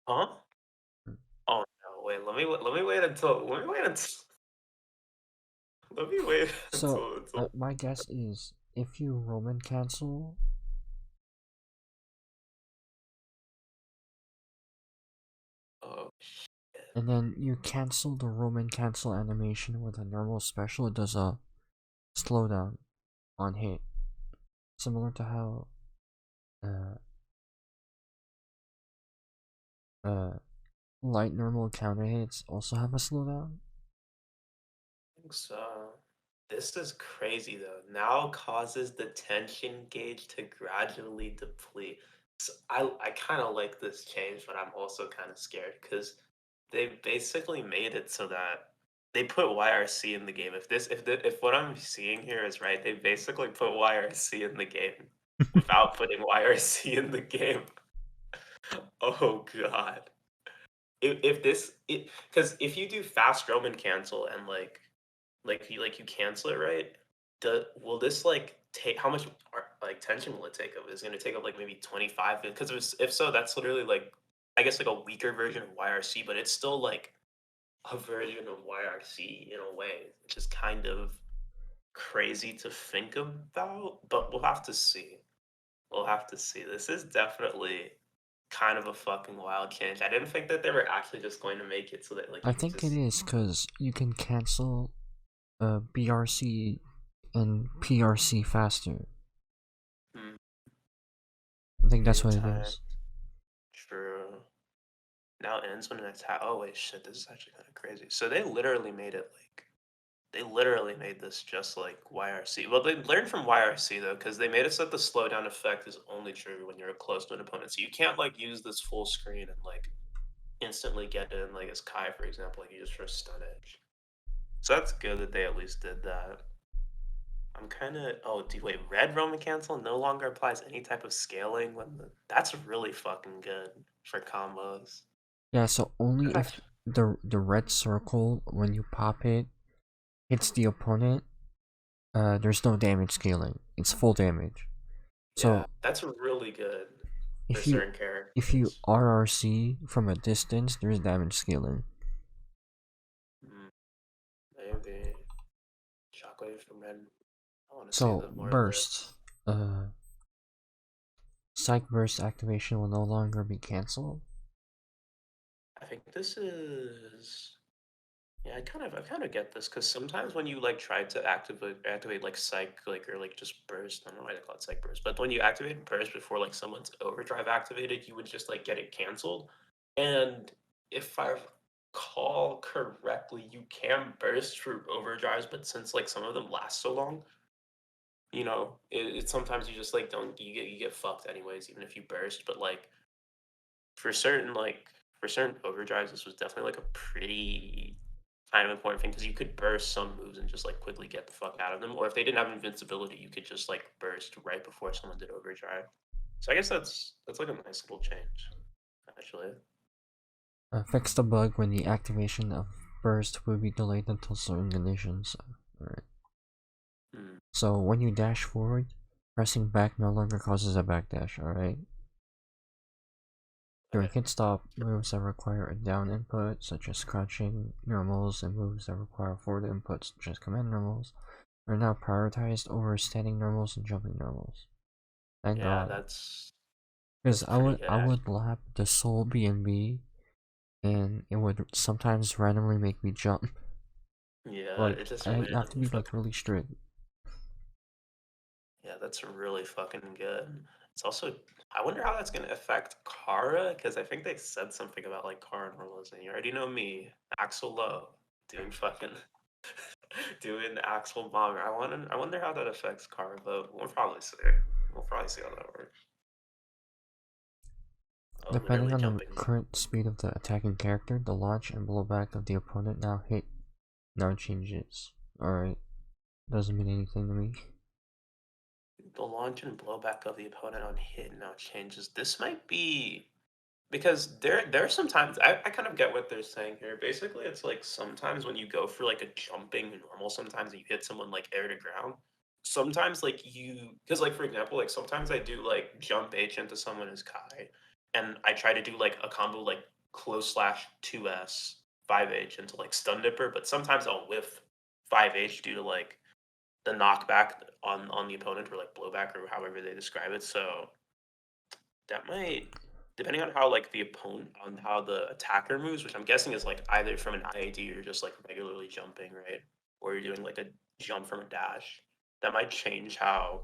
Huh? Oh no, wait, let me wait So, until my guess is if you Roman cancel, oh and then you cancel the Roman cancel animation with a normal special, it does a slowdown on hit, similar to how uh, uh, light normal counter hits also have a slowdown. think so. This is crazy though. Now causes the tension gauge to gradually deplete. So I kind of like this change, but I'm also kind of scared because they basically made it so that they put YRC in the game. If what I'm seeing here is right, they basically put YRC in the game without putting YRC in the game. Oh god. If this it because if you do fast Roman cancel and you cancel it, right? Will this like take how much like tension will it take up? Is it gonna take up like maybe 25? Because if so, that's literally like I guess like a weaker version of YRC, but it's still like a version of YRC in a way, which is kind of crazy to think about. But we'll have to see. We'll have to see. This is definitely kind of a fucking wild change. I didn't think that they were actually just going to make it so that like I you could think it just is because you can cancel BRC and PRC faster. hmm, I think that's create what it time. is. True. Now ends when an attack. Oh wait, shit. This is actually kind of crazy. So they literally made it like they literally made this just like YRC. Well, they learned from YRC though, because they made it so that the slowdown effect is only true when you're close to an opponent. So you can't like use this full screen and like instantly get in like as Kai, for example, like you just for stun edge. So that's good that they at least did that. I'm kind of wait, red Roman cancel no longer applies any type of scaling that's really fucking good for combos. Yeah, so only That's if actually the red circle when you pop it hits the opponent, there's no damage scaling. It's full damage. yeah, So that's really good for if you certain if you characters. RRC from a distance, there's damage scaling. Mm, maybe shockwave from red. I want to see So the more of burst, this. psych burst activation will no longer be cancelled. I think this is yeah, I kind of get this because sometimes when you like try to activate like psych like or like just burst, I don't know why they call it psych burst, but when you activate burst before like someone's overdrive activated, you would just like get it canceled. And if I recall correctly, you can burst through overdrives, but since like some of them last so long, it sometimes you just like don't you get fucked anyways, even if you burst. But like for certain overdrives, this was definitely like a pretty kind of important thing because you could burst some moves and just like quickly get the fuck out of them. Or if they didn't have invincibility, you could just like burst right before someone did overdrive. So I guess that's like a nice little change, actually. Fix the bug when the activation of burst will be delayed until certain conditions. Alright. Hmm. So when you dash forward, pressing back no longer causes a backdash, alright? During Okay. hit stop, moves that require a down input, such as crouching normals, and moves that require forward inputs, such as command normals, are now prioritized over standing normals and jumping normals. Thank Yeah, God. that's Because pretty good I actually. would lap the soul BNB and it would sometimes randomly make me jump. Yeah, Like it just I have to randomly be like fucking really strict. yeah, that's really fucking good. It's also I wonder how that's gonna affect Kara because I think they said something about like Kara normalizing. You already know me, Axel Low, doing fucking doing Axel Bomber. I wonder how that affects Kara, but we'll probably see. We'll probably see how that works. Oh, Depending literally on the jumping. current speed of the attacking character, the launch and blowback of the opponent now changes. Alright. Doesn't mean anything to me. The launch and blowback of the opponent on hit now changes. This might be because there are sometimes I kind of get what they're saying here. Basically, it's like sometimes when you go for like a jumping normal, sometimes you hit someone like air to ground. Sometimes like you because like for example, like sometimes I do like jump H into someone as Kai, and I try to do like a combo like close slash 2S 5H into like stun dipper, but sometimes I'll whiff 5H due to like the knockback on the opponent or like blowback or however they describe it. So that might, depending on how like the opponent on how the attacker moves, which I'm guessing is like either from an IAD or just like regularly jumping, right? Or you're doing like a jump from a dash. That might change how,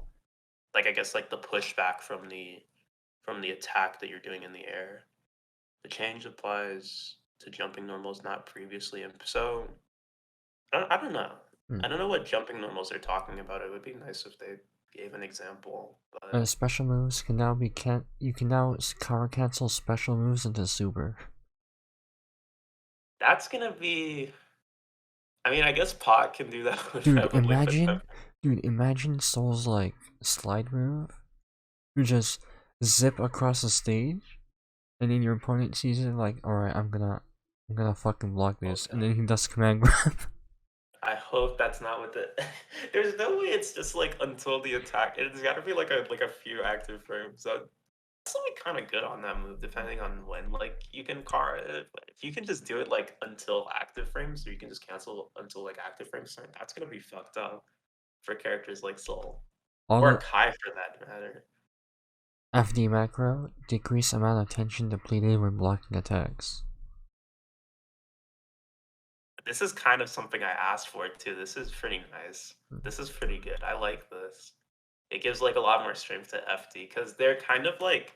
like, I guess like the pushback from the attack that you're doing in the air. The change applies to jumping normals not previously. So I don't know. Hmm. I don't know what jumping normals they're talking about. It would be nice if they gave an example, but Special moves can now be you can now counter cancel special moves into super. that's gonna be. I mean, I guess Pot can do that with Dude, Heavenly Footstep. imagine Soul's like slide move. You just zip across the stage, and then your opponent sees it like, alright, I'm gonna fucking block Oh this, and no. then he does command grab. I hope that's not what the. There's no way it's just like until the attack. It's got to be like a few active frames. So that's like kind of good on that move, depending on when like you can car it. But if you can just do it like until active frames, or you can just cancel until like active frames start, that's gonna be fucked up for characters like Soul All or the Kai for that matter. FD macro decrease amount of tension depleted when blocking attacks. This is kind of something I asked for too. This is pretty nice. This is pretty good. I like this. It gives like a lot more strength to FD because they're kind of like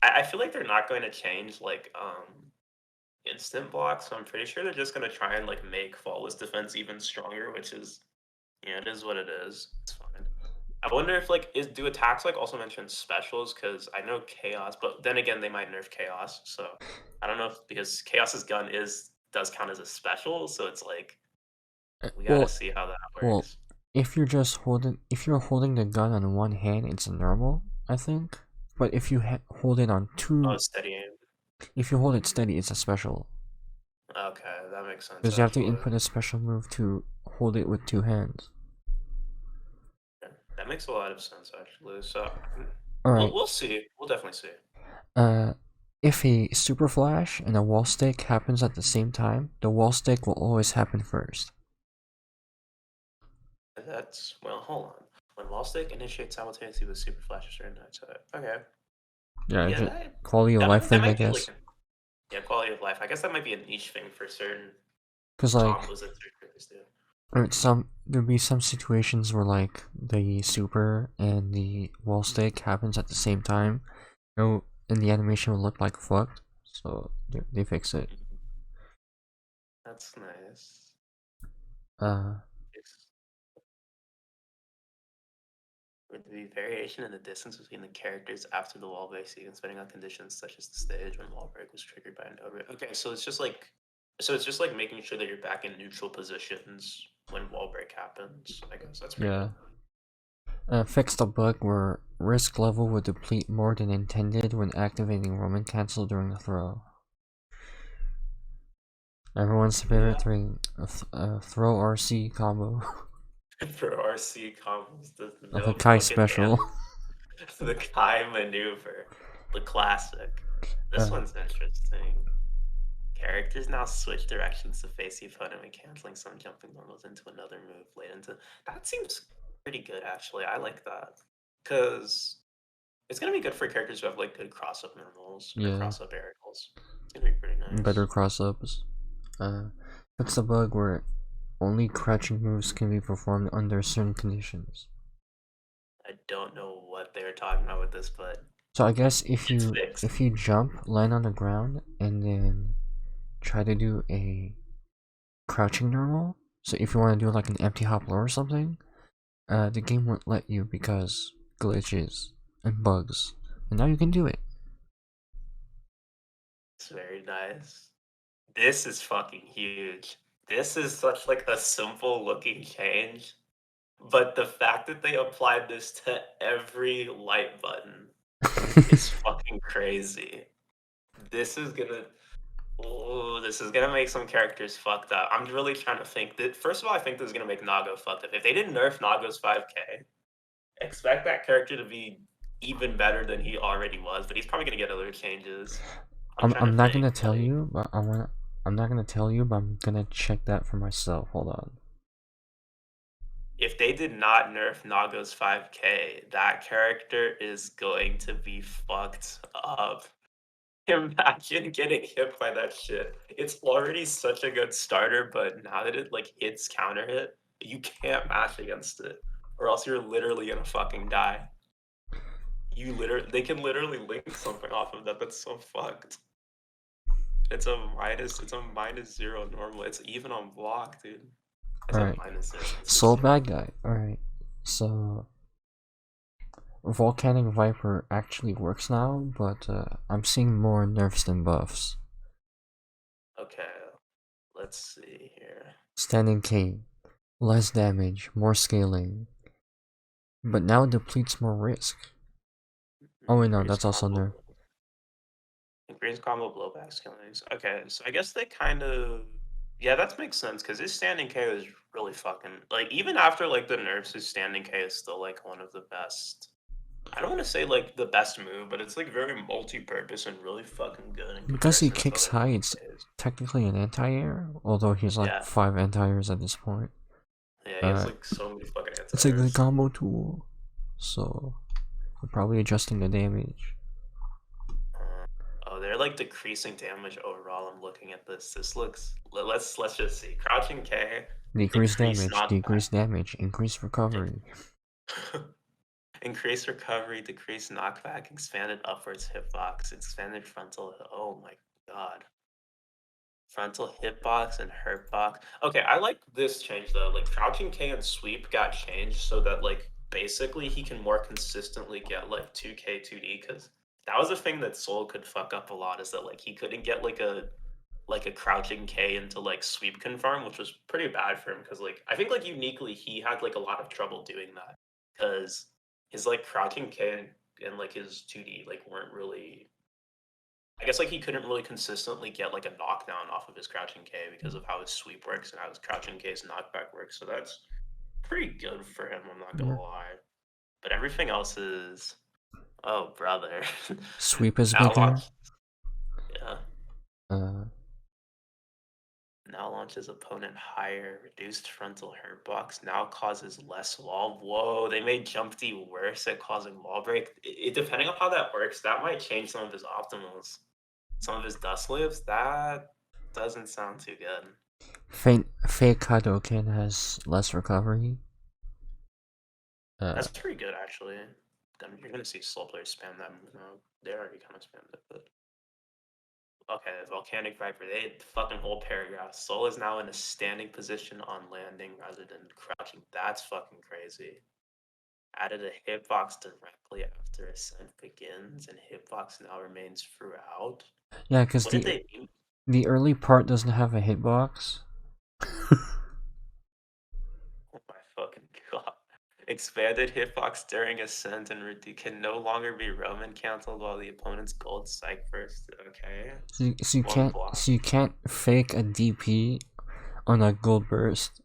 I feel like they're not going to change like instant blocks. So I'm pretty sure they're just gonna try and like make flawless defense even stronger, which is yeah, it is what it is. It's fine. I wonder if like is do attacks like also mention specials because I know chaos, but then again they might nerf chaos. So I don't know if because chaos's gun is does count as a special, so it's like we gotta Well, see how that well, works. if you're holding the gun on one hand, it's normal, I think. But if you hold it on Oh, two, steady aim. if you hold it steady, it's a special. Okay, that makes sense Because you have to actually. input a special move to hold it with two hands. Yeah, that makes a lot of sense actually. So Alright, we'll see. We'll definitely see. uh, if a super flash and a wall stick happens at the same time, the wall stick will always happen first. That's well. Hold on. When wall stick initiates simultaneously with super flashes or night side. Okay. Yeah, Yeah, just quality of life that thing, I might be like guess. a, yeah quality of life. I guess that might be a niche thing for certain Because like, combos that certain characters do. or there'll be some situations where like the super and the wall stick happens at the same time, and the animation will look like fucked. So they fix it. Mhm. That's nice. Uh, It's, would be variation in the distance between the characters after the wall break sequence, depending on conditions such as the stage when wall break was triggered by an over. Okay, so it's just like making sure that you're back in neutral positions when wall break happens. I guess that's pretty yeah. good. Fix the bug where risk level would deplete more than intended when activating Roman cancel during the throw. Everyone's Yeah. favorite thing, throw RC combo. For RC combos, the The no Kai fucking special. damage. The Kai maneuver, the classic. This Uh, one's interesting. Characters now switch directions to face the opponent when canceling some jumping normals into another move late into. That seems pretty good, actually. I like that. Because it's going to be good for characters who have like good cross up normals or yeah, cross up aerials. It's going to be pretty better nice. cross ups. Fix the bug where only crouching moves can be performed under certain conditions. I don't know what they were talking about with this, but So I guess it's fixed. if you jump, land on the ground, and then try to do a crouching normal. So if you want to do like an empty hop low or something, the game won't let you because glitches and bugs. And now you can do it. It's very nice. This is fucking huge. This is such like a simple looking change, but the fact that they applied this to every light button is fucking crazy. This is gonna ooh, this is gonna make some characters fucked up. I'm really trying to think that first of all, I think this is gonna make Nago fucked up. If they didn't nerf Nago's 5k, expect that character to be even better than he already was, but he's probably gonna get other changes. I'm trying to I'm not think, gonna tell like, you, but I'm not gonna tell you, but I'm gonna check that for myself. Hold on. if they did not nerf Naga's 5K, that character is going to be fucked up. Imagine getting hit by that shit. It's already such a good starter, but now that it like hits counter hit, you can't mash against it, or else you're literally gonna fucking die. They can literally link something off of that. That's so fucked. It's a -0 normal. It's even on block, dude. I said Alright. -0. It's Soul just bad guy. Alright. So Volcanic Viper actually works now, but I'm seeing more nerfs than buffs. okay. Let's see here. Standing Cane. Less damage, more scaling. But now it depletes more risk. Oh wait, no, Increase that's also combo. nerf. Increase combo blowback killings. Okay, so I guess they kind of yeah, that makes sense because his standing KO is really fucking like even after like the nerfs, his standing KO is still like one of the best. I don't want to say like the best move, but it's like very multi-purpose and really fucking good in Because he comparison to kicks other high, it's plays. technically an anti-air, although he's like Yeah, 5 anti-airs at this point. yeah, he has Uh, like so many fucking it's a good anti-airs. combo tool, so I'm probably adjusting the damage. Oh, they're like decreasing damage overall. I'm looking at this. This looks. Let's just see. Crouching K, Decrease decrease damage, knockback. decrease damage, increase recovery. Increase recovery, decrease knockback, expanded upwards hitbox, expanded frontal. Oh my god. Frontal hitbox and hurtbox. Okay, I like this change though. Like crouching K and sweep got changed so that like basically he can more consistently get like 2K 2D because that was a thing that Soul could fuck up a lot is that like he couldn't get like a crouching K into like sweep confirm, which was pretty bad for him because like I think like uniquely he had like a lot of trouble doing that because his like crouching K and like his 2D like weren't really. I guess like he couldn't really consistently get like a knockdown off of his crouching K because of how his sweep works and how his crouching K's knockback works. So that's pretty good for him. I'm not Yeah. gonna lie, but everything else is oh brother. Sweep is Now bigger. launch, yeah. Uh, Now launches opponent higher. Reduced frontal hurt box. Now causes less wall. Whoa, they made jump D worse at causing wall break. Depending on how that works, that might change some of his optimals. Some of his dust lives. That doesn't sound too good. fake Hadoken has less recovery. That's pretty good actually. I mean, you're gonna see slow players spam that move now. They already kind of spammed it, but okay, Volcanic Viper, they fucking whole paragraph. Soul is now in a standing position on landing rather than crouching. That's fucking crazy. Added a hitbox directly after ascent begins, and hitbox now remains throughout. Yeah, because What did they do? the early part doesn't have a hitbox. Oh my fucking god. Expanded hitbox during ascent and can no longer be Roman cancelled while the opponent's gold psych first. Okay. One block. So you can't fake a DP on a gold burst.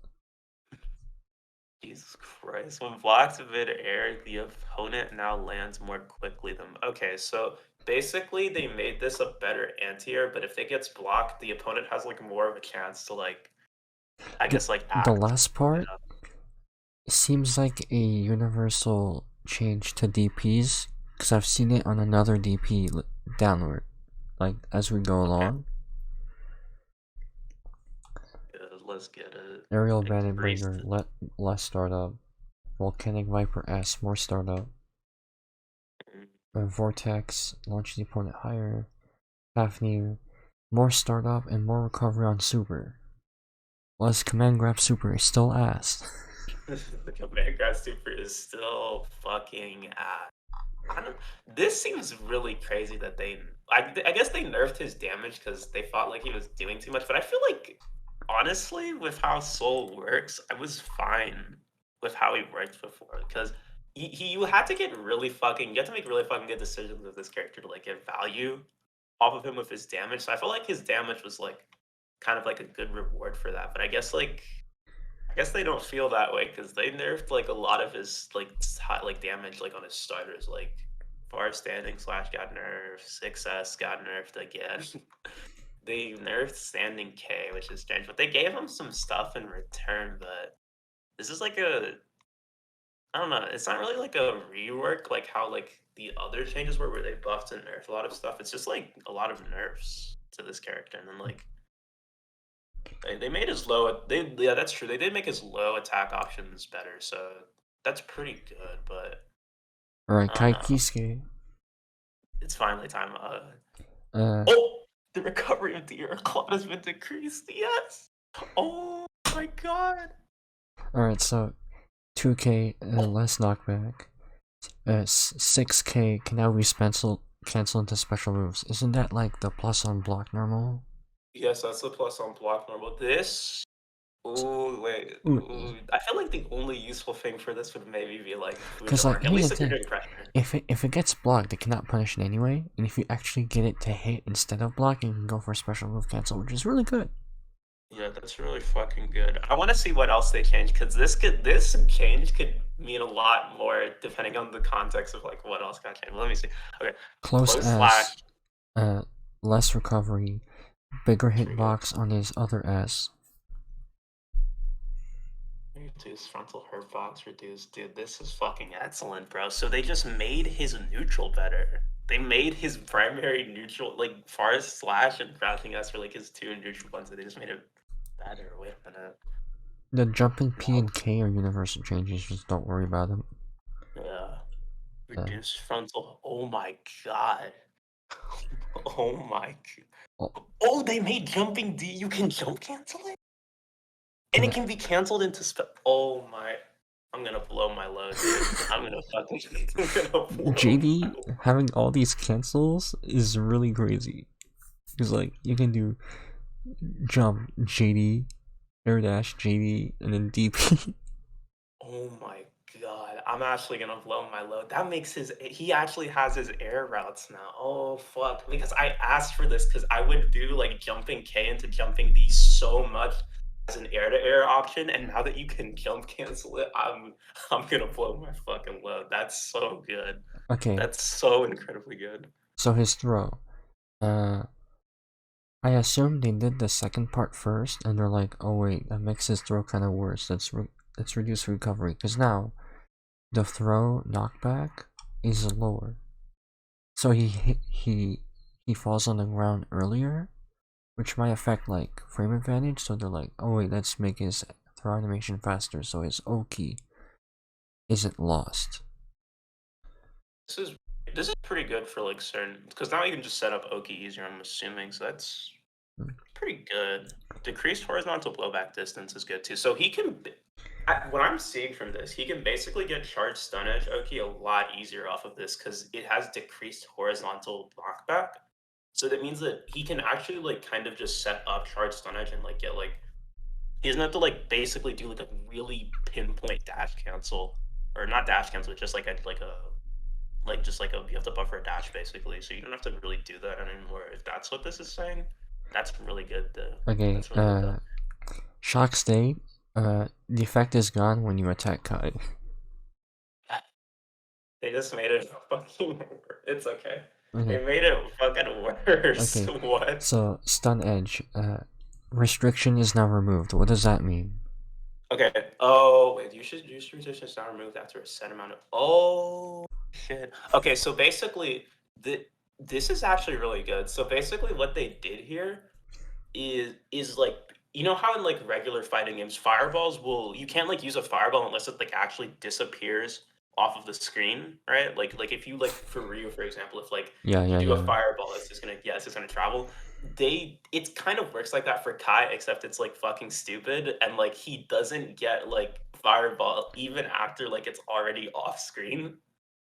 Jesus Christ. When blocked mid-air, the opponent now lands more quickly than. Okay, so basically they made this a better anti-air, but if it gets blocked, the opponent has like more of a chance to like, I The guess like the act. last part seems like a universal change to DPs because I've seen it on another DP downward, like as we go Okay, along. good. Let's get it. Aerial Bandit Increase. Bringer, less startup. Volcanic Viper S, more startup. Vortex, launch the opponent higher. Fafnir, more startup and more recovery on super. Less command grab super is still ass. The command grab super is still fucking ass. I don't. This seems really crazy that they. I guess they nerfed his damage because they thought like he was doing too much. But I feel like, honestly, with how Soul works, I was fine with how he worked before because you had to get really fucking. You had to make really fucking good decisions with this character to like get value off of him with his damage. So I felt like his damage was like kind of like a good reward for that. But I guess they don't feel that way because they nerfed like a lot of his like high, like damage like on his starters. Like Far Standing Slash got nerfed, 6S got nerfed again. They nerfed Standing K, which is strange, but they gave him some stuff in return, but this is like a I don't know, it's not really like a rework like how like the other changes were where they buffed and nerfed a lot of stuff. It's just like a lot of nerfs to this character, and then like they made his low they yeah, that's true. They did make his low attack options better, so that's pretty good, but Alright, I don't Kai know. Kiske. It's finally time. Uh, Oh, the recovery of the air cloud has been decreased. Yes. Oh my god. alright, so 2k, Oh, less knockback. 6k can now be cancel into special moves. Isn't that like the plus on block normal? yes, that's the plus on block normal. This. Ooh, wait. Ooh, Ooh, I feel like the only useful thing for this would maybe be like food because like org, at here's the least if you're thing, doing pressure. if it gets blocked, it cannot punish it anyway. And if you actually get it to hit instead of blocking, you can go for a special move cancel, which is really good. Yeah, that's really fucking good. I want to see what else they change because this change could mean a lot more depending on the context of like what else got changed. Let me see. Okay, Close close slash. S, uh, less recovery, bigger Pretty good. hitbox on his other S. Reduce frontal hurt box, reduce. Dude, this is fucking excellent, bro. So they just made his neutral better. They made his primary neutral, like Forest Slash and Crouching S for like his two neutral ones, and they just made it better. Wait a minute. The jumping P Wow. and K are universal changes, just don't worry about them. Yeah. Uh, Reduce frontal. Oh my god. Oh my. oh, Oh, they made jumping D. You can jump cancel it, and it and can be canceled into. Oh my. I'm gonna blow my load, dude. I'm gonna fucking. I'm gonna blow my JD load. having all these cancels is really crazy. Because like you can do jump JD, air dash JD, and then DP. Oh my god. I'm actually gonna blow my load. That makes he actually has his air routes now. Oh fuck. Because I asked for this because I would do like jumping K into jumping D so much as an air to air option, and now that you can jump cancel it, I'm gonna blow my fucking load. That's so good. Okay, That's so incredibly good. so his throw. Uh, I assume they did the second part first, and they're like, oh wait, that makes his throw kind of worse. Let's reduce recovery, because now the throw knockback is lower. So he falls on the ground earlier, which might affect like frame advantage. So they're like, oh wait, let's make his throw animation faster, so his Oki isn't lost. This is this is pretty good for like certain because now you can just set up Oki easier, I'm assuming. So that's Hmm. pretty good. Decreased horizontal blowback distance is good too. So he can, what I'm seeing from this, he can basically get charged stun edge Oki a lot easier off of this because it has decreased horizontal knockback. So that means that he can actually like kind of just set up charged stun edge and like get like he doesn't have to like basically do like a really pinpoint dash cancel or not dash cancel, just like just like a you have to buffer a dash basically. So you don't have to really do that anymore. If that's what this is saying, that's really good though. Okay, That's really good though. shock state. The effect is gone when you attack Kai. They just made it fucking. It's okay. Okay, They made it fucking worse. okay. What? So stun edge. Restriction is now removed. What does that mean? Okay. Oh wait, you should use resistance now removed after a set amount of. Oh shit. Okay, so basically, this is actually really good. So basically, what they did here is like you know how in like regular fighting games fireballs will you can't like use a fireball unless it like actually disappears off of the screen, right? Like if you like for Ryu, for example, if like Yeah, you yeah, do a yeah, fireball, it's just gonna travel. It kind of works like that for Kai, except it's like fucking stupid and like he doesn't get like fireball even after like it's already off screen.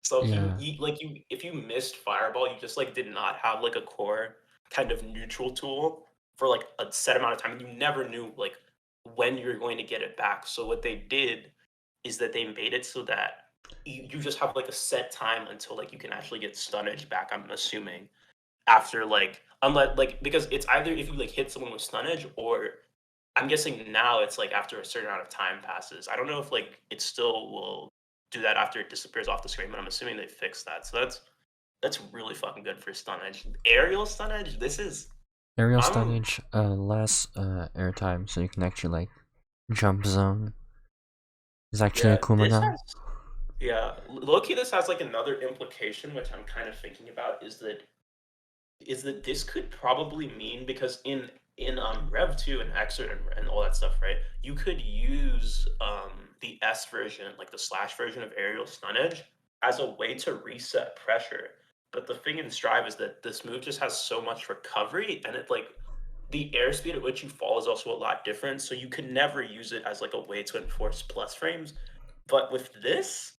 So yeah, you if you missed fireball, you just like did not have like a core kind of neutral tool for like a set amount of time and you never knew like when you're going to get it back. So what they did is that they made it so that you just have like a set time until like you can actually get stunnage back, I'm assuming. After like unless like because it's either if you like hit someone with stunnage or I'm guessing now it's like after a certain amount of time passes. I don't know if like it still will do that after it disappears off the screen, but I'm assuming they fixed that. So That's really fucking good for stun edge. Aerial stun edge. Aerial I'm stunnage, less airtime, so you can actually like jump zone. Is actually a yeah. Kuma This now. has yeah. Low key, this has like another implication, which I'm kind of thinking about, is that this could probably mean because in Rev 2 and Xrd and all that stuff, right? You could use the S version, like the slash version of aerial stun edge, as a way to reset pressure. But the thing in Strive is that this move just has so much recovery, and it like the airspeed at which you fall is also a lot different. So you could never use it as like a way to enforce plus frames. But with this,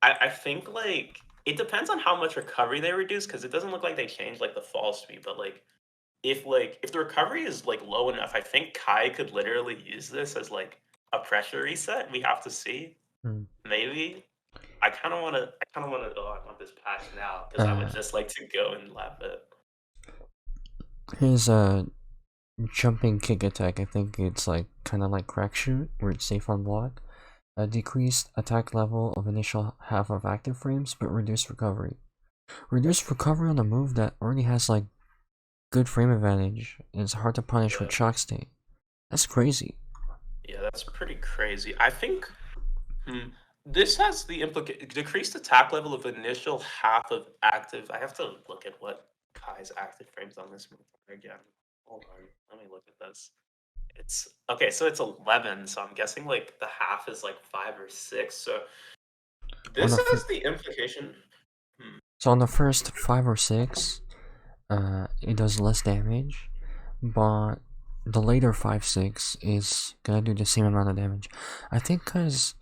I think like it depends on how much recovery they reduce because it doesn't look like they changed like the fall speed, but like if the recovery is like low enough, I think Kai could literally use this as like a pressure reset. We have to see. Hmm. Maybe. I want this patch now because I would Uh, just like to go and lap it. his jumping kick attack, I think it's like kind of like crack shoot, where it's safe on block. A decreased attack level of initial half of active frames, but reduced recovery. Reduced recovery on a move that already has like good frame advantage, and it's hard to punish with Yeah. shock state. That's crazy. Yeah, that's pretty crazy. I think Hmm. This has the decreased attack level of initial half of active. I have to look at what Kai's active frames on this move are again. Hold on, let me look at this. It's okay, so it's 11. So I'm guessing like the half is like 5 or 6. So On this the has the implication. Hmm, so on the first 5 or 6, it does less damage, but the later 5, 6 is gonna do the same amount of damage. I think because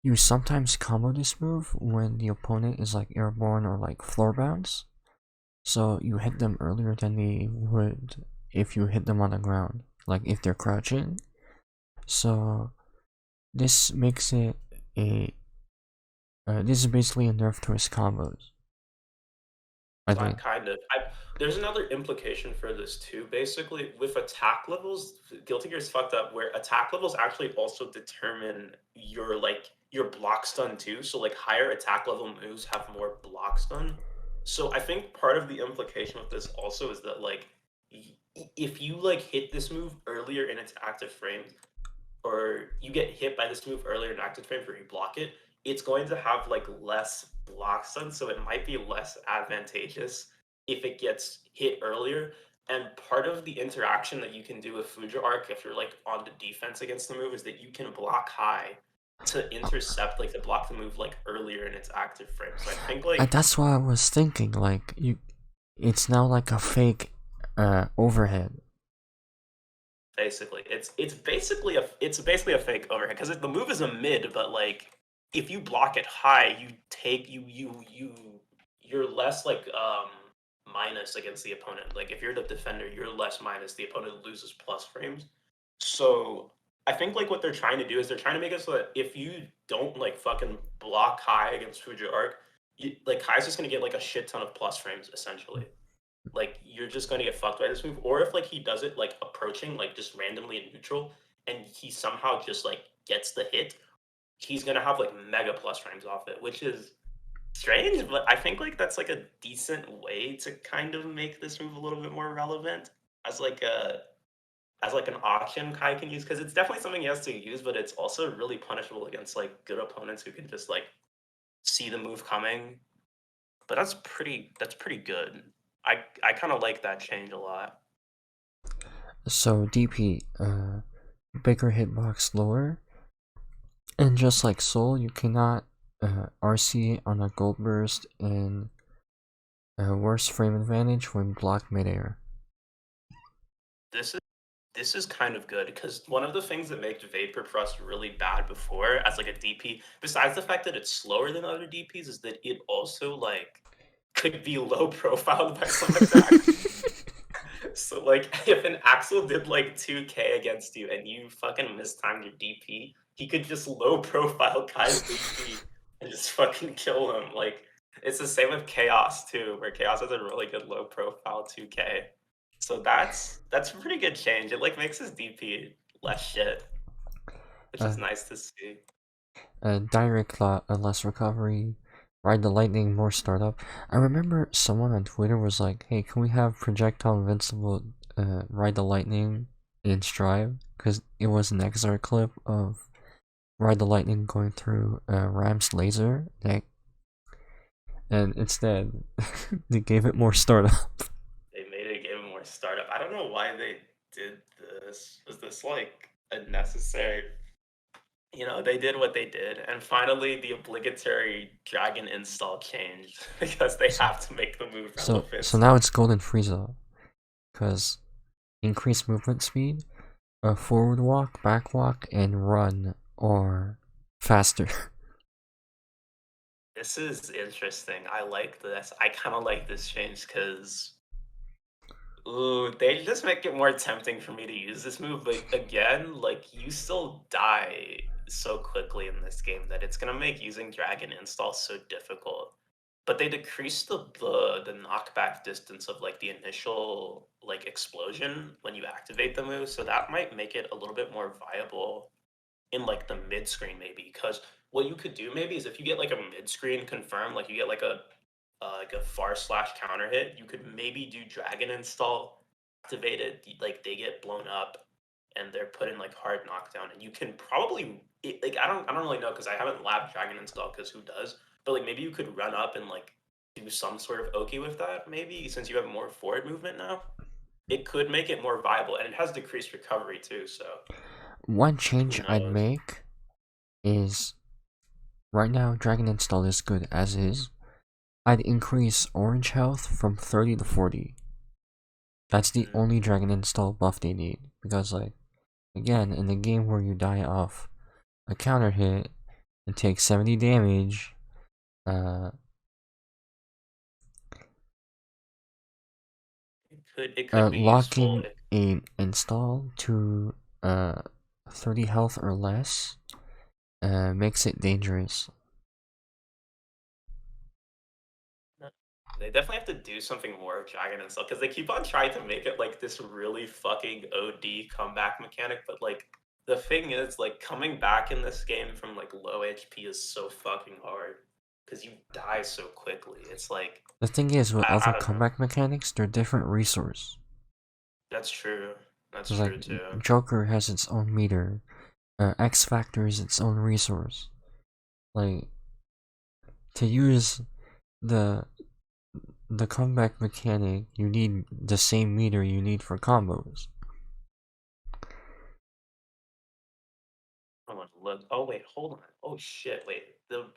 you sometimes combo this move when the opponent is like airborne or like floor bounce, so you hit them earlier than they would if you hit them on the ground, like if they're crouching. So this makes it a this is basically a nerf to his combos, I think. kind of. There's another implication for this too. Basically, with attack levels, Guilty Gear's fucked up. Where attack levels actually also determine your block stun too. So like higher attack level moves have more block stun. So I think part of the implication with this also is that like if you like hit this move earlier in its active frame, or you get hit by this move earlier in active frame where you block it, it's going to have like less block stun, so it might be less advantageous if it gets hit earlier. And part of the interaction that you can do with Fuja Arc if you're like on the defense against the move is that you can block high to intercept like to block the move like earlier in its active frame. So I think like That's what I was thinking. Like it's now like a fake overhead. basically it's basically a fake overhead because the move is a mid, but like if you block it high, you take you're less like minus against the opponent. Like if you're the defender, you're less minus. The opponent loses plus frames. So I think like what they're trying to do is they're trying to make it so that if you don't like fucking block high against Fuji Arc, like Kai's just gonna get like a shit ton of plus frames essentially. Like you're just going to get fucked by this move. Or if like he does it like approaching like just randomly in neutral and he somehow just like gets the hit, he's going to have like mega plus frames off it, which is strange, but I think like that's like a decent way to kind of make this move a little bit more relevant as like a as like an option Kai can use, because it's definitely something he has to use, but it's also really punishable against like good opponents who can just like see the move coming. But that's pretty good. I kind of like that change a lot. So DP, bigger hitbox lower, and just like Soul, you cannot RC on a gold burst and worse frame advantage when blocked midair. This is this is kind of good because one of the things that makes Vapor Thrust really bad before as like a DP, besides the fact that it's slower than other DPs, is that it also like could be low profiled by some attacks. So like if an Axel did like 2k against you and you fucking mistimed your DP, he could just low profile Kai's DP and just fucking kill him. Like it's the same with Chaos too, where Chaos has a really good low profile 2k. So that's a pretty good change. It like makes his DP less shit, which uh, is nice to see. direct less recovery, Ride the Lightning, more startup. I remember someone on Twitter was like, "Hey, can we have projectile invincible Ride the Lightning in Strive?" Because it was an XR clip of Ride the Lightning going through Ram's laser deck, and instead they gave it more startup. They made it give more startup. I don't know why they did this. Was this like a necessary? They did what they did, and finally the obligatory dragon install changed because they So, have to make the move so relevant. now it's Golden Frieza, because increased movement speed, forward walk, back walk, and run or faster. This is interesting. I like this. I kind of like this change because, ooh, they just make it more tempting for me to use this move. But again, like you still die so quickly in this game that it's gonna make using Dragon Install so difficult. But they decreased the knockback distance of like the initial like explosion when you activate the move, so that might make it a little bit more viable in like the mid screen maybe. Because what you could do maybe is if you get like a mid screen confirm, like you get like a far slash counter hit, you could maybe do dragon install, activate it, like they get blown up, and they're put in like hard knockdown, and you can probably like I don't really know because I haven't labbed dragon install because who does, but like maybe you could run up and like do some sort of Oki with that maybe since you have more forward movement now. It could make it more viable, and it has decreased recovery too. So One who change I'd knows? make is right now Dragon Install is good as is. I'd increase orange health from 30 to 40. That's the Mm. only Dragon Install buff they need. Because, like, again, in a game where you die off a counter hit and take 70 damage, uh, It could be useful. locking a install to 30 health or less makes it dangerous. They definitely have to do something more with Dragon and stuff because they keep on trying to make it like this really fucking OD comeback mechanic. But like the thing is, like coming back in this game from like low HP is so fucking hard because you die so quickly. It's like The thing is, with I other don't know. comeback mechanics, they're different resource. That's true. That's Cause like true too. Joker has its own meter, X Factor is its own resource. Like to use the the comeback mechanic, you need the same meter you need for combos. I want to look. Oh wait, hold on. Oh shit, wait. The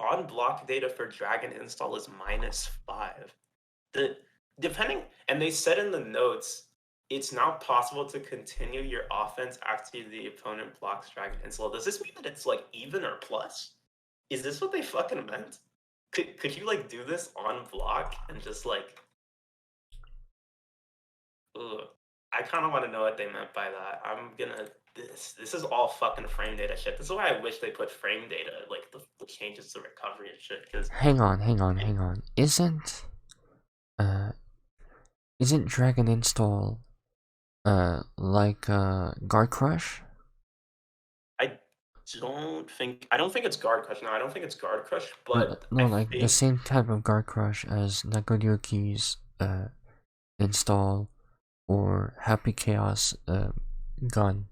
on block data for Dragon install is -5. The depending and they said in the notes, it's now possible to continue your offense after the opponent blocks Dragon install. Does this mean that it's like even or plus? Is this what they fucking meant? Could you like do this on block and just like ugh. I kind of want to know what they meant by that. I'm gonna this is all fucking frame data shit. This is why I wish they put frame data like the changes to recovery and shit. Because Hang on. Uh isn't Dragon Install like Guard Crush? I I don't think it's guard crush. No, I don't think it's guard crush. No, But no, I like the think same type of Guard Crush as Nagoryuki's install or Happy Chaos gun.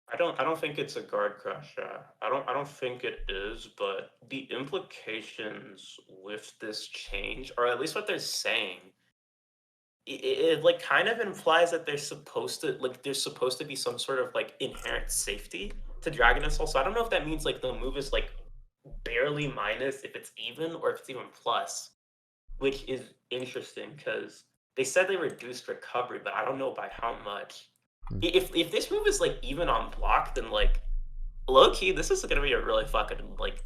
I don't think it's a guard crush. I don't think it is. But the implications with this change, or at least what they're saying, it like kind of implies that there's supposed to be some sort of like inherent safety to Dragon Assault. So I don't know if that means like the move is like barely minus if it's even or if it's even plus, which is interesting because they said they reduced recovery, but I don't know by how much. Hmm. If this move is like even on block, then like low key, this is gonna be a really fucking like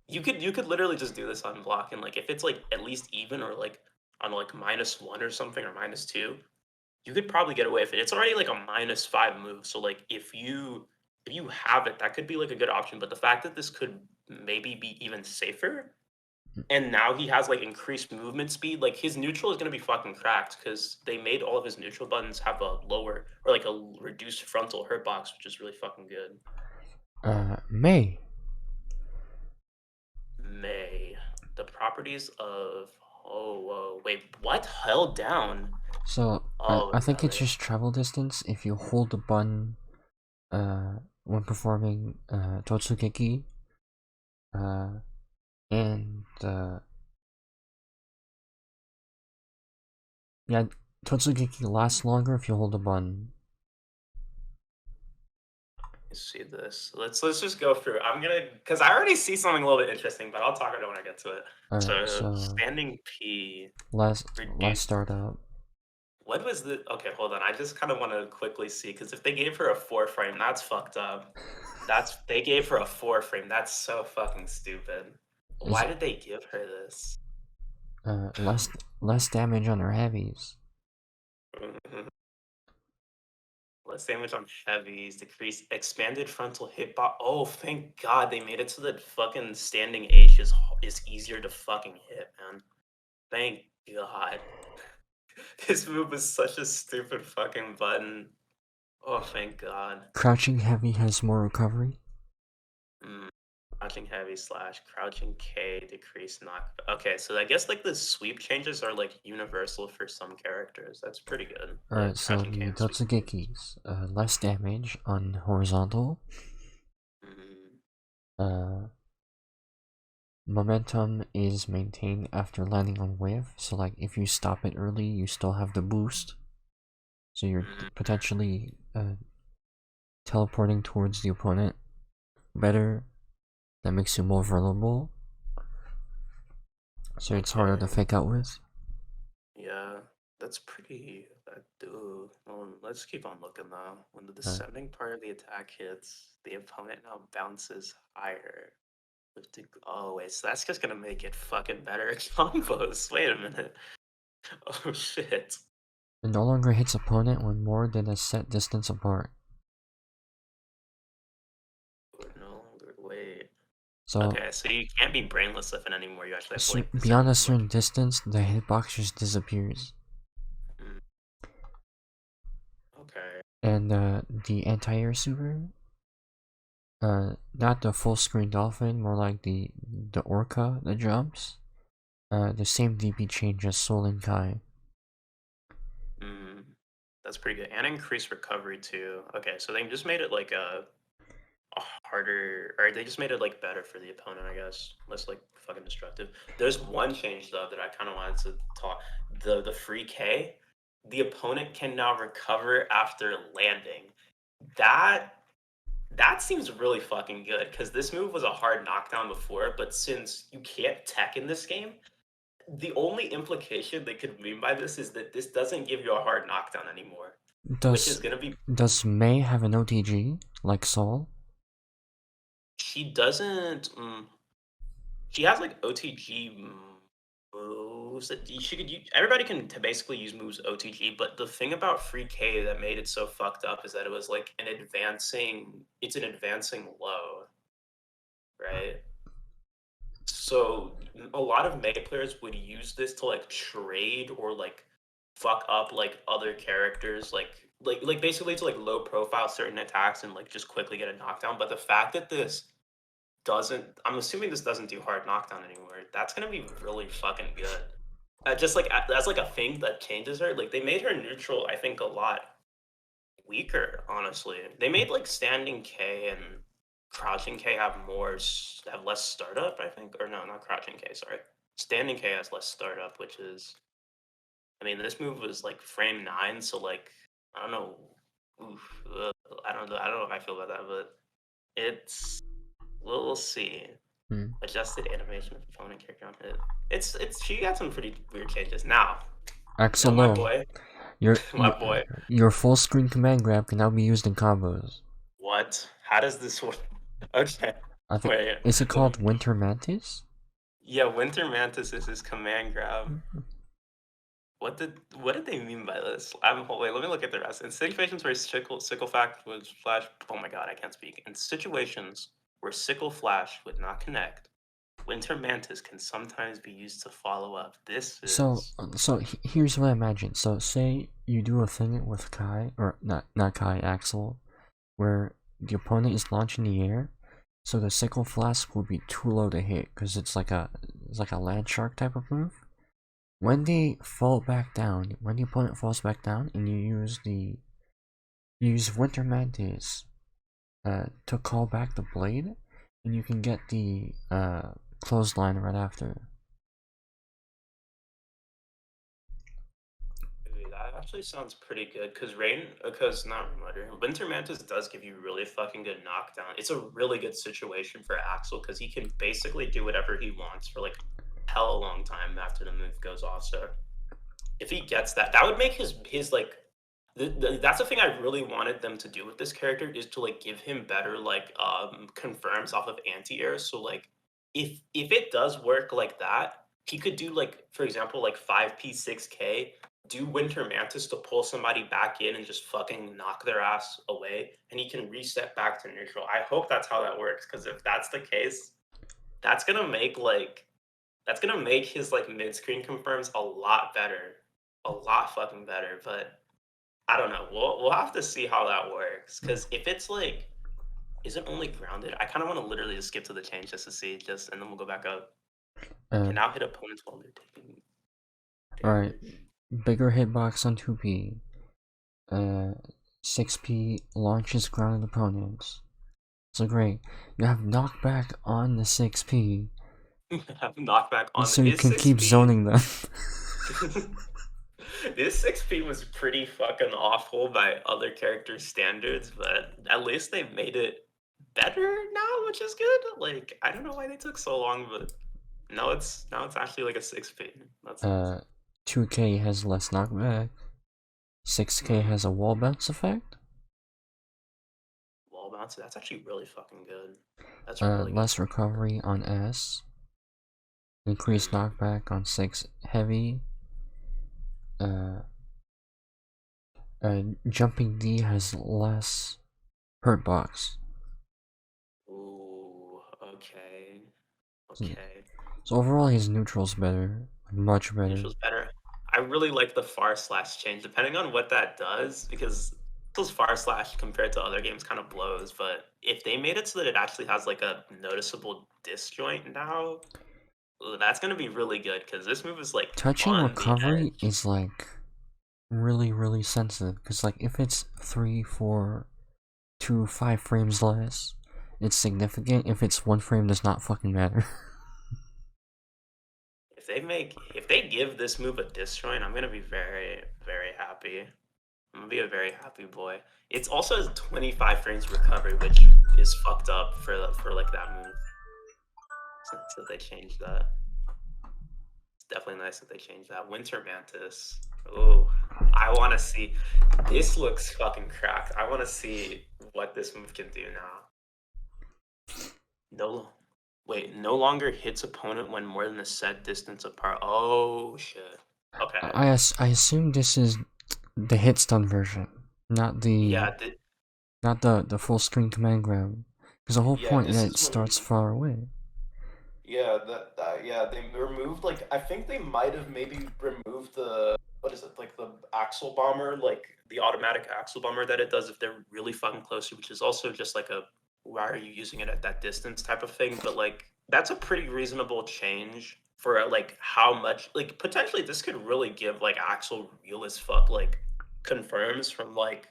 you could literally just do this on block and like if it's like at least even or like on like -1 or something or -2, you could probably get away with it. It's already like a -5 move, so like if you have it, that could be like a good option. But the fact that this could maybe be even safer, and now he has like increased movement speed, like his neutral is gonna be fucking cracked because they made all of his neutral buttons have a lower or like a reduced frontal hurt box, which is really fucking good. May. May. properties of. Oh, whoa, wait, what? Held down? So Oh I no, think it's wait. just travel distance if you hold the button when performing Totsugeki uh and yeah, Totsugeki lasts longer if you hold the button. Let's see this. Let's just go through. I'm gonna because I already see something a little bit interesting, but I'll talk about it when I get to it. Alright, So so standing P last reduced. startup. What was the? Okay, hold on. I just kind of want to quickly see because if they gave her a 4 frame, that's fucked up. They gave her a 4 frame. That's so fucking stupid. Is Why did they give her this? less damage on her heavies. Less damage on heavies, decrease expanded frontal hitbox. Oh, thank God they made it so that fucking standing H is easier to fucking hit, man. Thank God. This move was such a stupid fucking button. Oh, thank God. Crouching heavy has more recovery. Mm. Crouching heavy slash crouching K decrease knock. Okay, so I guess like the sweep changes are like universal for some characters. That's pretty good. The Alright, so crouching K the and sweep. Totsugekis, less damage on horizontal. Mm. Uh, Momentum is maintained after landing on wave, so like if you stop it early, you still have the boost. So you're Mm. potentially teleporting towards the opponent better. That makes you more vulnerable, so it's harder to Okay. fake out with. Yeah, that's pretty. Dude. Well, let's keep on looking though. When the Uh, descending part of the attack hits, the opponent now bounces higher. Oh wait, so that's just gonna make it fucking better at combos. Wait a minute. Oh shit. it no longer hits opponent when more than a set distance apart. No longer wait. So, Okay, so you can't be brainless if it anymore. You actually have to so like beyond a like. certain distance, the hitbox just disappears. Mm, okay. And the anti-air super, not the full screen dolphin, more like the orca that jumps. The same DP change as Soul and Kai. Mm, that's pretty good. And increased recovery too. Okay, so they just made it like a harder, or they just made it like better for the opponent, I guess. Less like fucking destructive. There's one change though that I kind of wanted to talk. The free K, the opponent can now recover after landing. That that seems really fucking good because this move was a hard knockdown before, but since you can't tech in this game, the only implication they could mean by this is that this doesn't give you a hard knockdown anymore, which is Does gonna be. does May have an OTG like Saul? She doesn't. She has like OTG moves that she could use. Everybody can basically use moves OTG, but the thing about free K that made it so fucked up is that it was like an advancing. It's an advancing low, right? So a lot of meta players would use this to like trade or like fuck up like other characters, like basically to like low profile certain attacks and like just quickly get a knockdown. But the fact that this doesn't, I'm assuming this doesn't do hard knockdown anymore. That's gonna be really fucking good. Just like that's like a thing that changes her. Like they made her neutral, I think, a lot weaker. Honestly, they made like standing K and crouching K have less startup. I think, or no, not crouching K. Sorry, standing K has less startup, which is. I mean, this move was like frame 9, so like I don't know. Oof, I don't know. I don't know how I feel about that, but it's. We'll see. Hmm. Adjusted animation of opponent character on hit. It's she got some pretty weird changes. Now, you know my Axolo, boy, your, my your boy. your full screen command grab can now be used in combos. What? How does this work? Okay, I think wait. is it Let me. called Winter Mantis? Yeah, Winter Mantis is his command grab. What did they mean by this? Wait. Let me look at the rest. In situations where sickle fact was flash. Oh my god, I can't speak. In situations where sickle flash would not connect, Winter Mantis can sometimes be used to follow up. This So is. here's what I imagine. So say you do a thing with Kai or not Kai Axel, where the opponent is launched in the air, so the sickle flask will be too low to hit because it's like a it's like a land shark type of move. When they fall back down, when the opponent falls back down, and you use Winter Mantis to call back the blade, and you can get the clothesline right after. That actually sounds pretty good because not Reminder, Winter Mantis does give you really fucking good knockdown. It's a really good situation for Axel because he can basically do whatever he wants for like hell a long time after the move goes off. So if he gets that, that would make his like that's the thing I really wanted them to do with this character is to like give him better like confirms off of anti-air. So like if it does work like that, he could do like for example like 5p 6k, do Winter Mantis to pull somebody back in and just fucking knock their ass away, and he can reset back to neutral. I hope that's how that works because if that's the case, that's gonna make like that's gonna make his like mid screen confirms a lot better, a lot fucking better. But I don't know. We'll have to see how that works. Because if it's like, is it only grounded? I kind of want to literally just skip to the change just to see, and then we'll go back up. Can now hit opponents while they're taking Alright, damage. bigger hitbox on 2P. 6P launches grounded opponents. So great. You have knockback on the 6P. Have knockback on So you his can keep 6p. zoning them. This 6p was pretty fucking awful by other characters' standards, but at least they made it better now, which is good. Like, I don't know why they took so long, but now it's actually like a 6p. That's nice. 2K has less knockback. 6K has a wall bounce effect. Wall bounce. That's actually really fucking good. That's really good. Less recovery on S. Increased knockback on 6 heavy. Jumping D has less hurt box. Ooh, okay. Okay. So overall, his neutral's better, much better. Neutral's better. I really like the far slash change, depending on what that does, because those far slash compared to other games kind of blows. But if they made it so that it actually has like a noticeable disjoint now, ooh, that's gonna be really good because this move is like Touching on the recovery edge. is like really sensitive because like if it's 3, 4 to 5 frames less, it's significant. If it's 1 frame, does not fucking matter. If they give this move a disjoint, I'm gonna be very happy. I'm gonna be a very happy boy. It's also has 25 frames recovery, which is fucked up for like that move. So they changed that. It's definitely nice that they changed that. Winter Mantis. Oh, I want to see. This looks fucking cracked. I want to see what this move can do now. No, wait. No longer hits opponent when more than a set distance apart. Oh shit. Okay. I assume this is the hit stun version, not the Yeah. the full screen command grab, because the whole Yeah. point is This that it is starts when. far away. Yeah, yeah, they removed like I think they might have maybe removed the what is it like the axle bomber, like the automatic axle bomber that it does if they're really fucking close, which is also just like a why are you using it at that distance type of thing. But like that's a pretty reasonable change for like how much like potentially this could really give like Axel real as fuck like confirms from like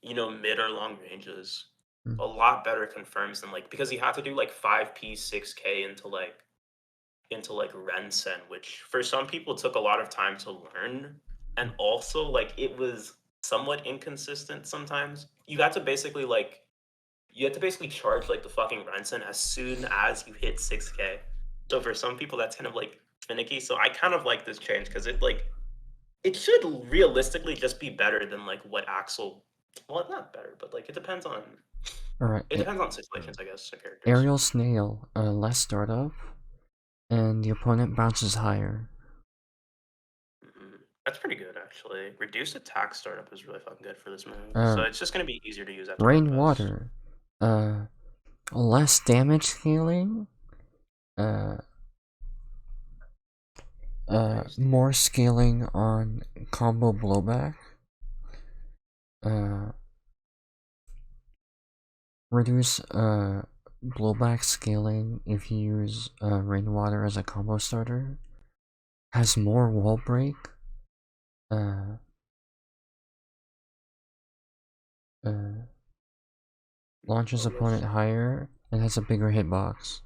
mid or long ranges. Mm. A lot better confirms than like because he had to do like 5p 6k into like Rensen, which for some people took a lot of time to learn. And also like it was somewhat inconsistent sometimes. You had to basically charge like the fucking Rensen as soon as you hit 6k. So for some people that's kind of like finicky. So I kind of like this change because it should realistically just be better than like what Axel well not better, but like Alright, it depends on situations, I guess, and characters. aerial snail, less startup, and the opponent bounces higher. That's pretty good, actually. Reduced attack startup is really fucking good for this move. Uh, So it's just going to be easier to use after Tempest. rainwater, less damage scaling, uh, Nice. more scaling on combo blowback, uh, reduce blowback scaling if you use rainwater as a combo starter has more wall break. Uh, launches opponent higher and has a bigger hitbox.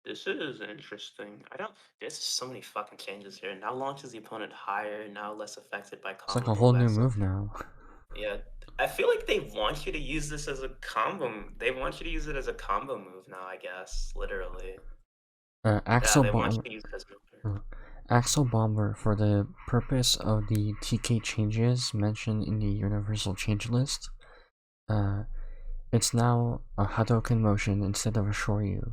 This is interesting. I don't. There's so many fucking changes here. Now launches the opponent higher. Now less affected by It's like combo a whole new blowbacks. move now. Yeah, I feel like they want you to use this as a combo. They want you to use it as a combo move now. I guess literally. Yeah, Axle they want bomb. you to use it as a move. Axle Bomber, for the purpose of the TK changes mentioned in the Universal Change List, it's now a Hadoken motion instead of a Shoryu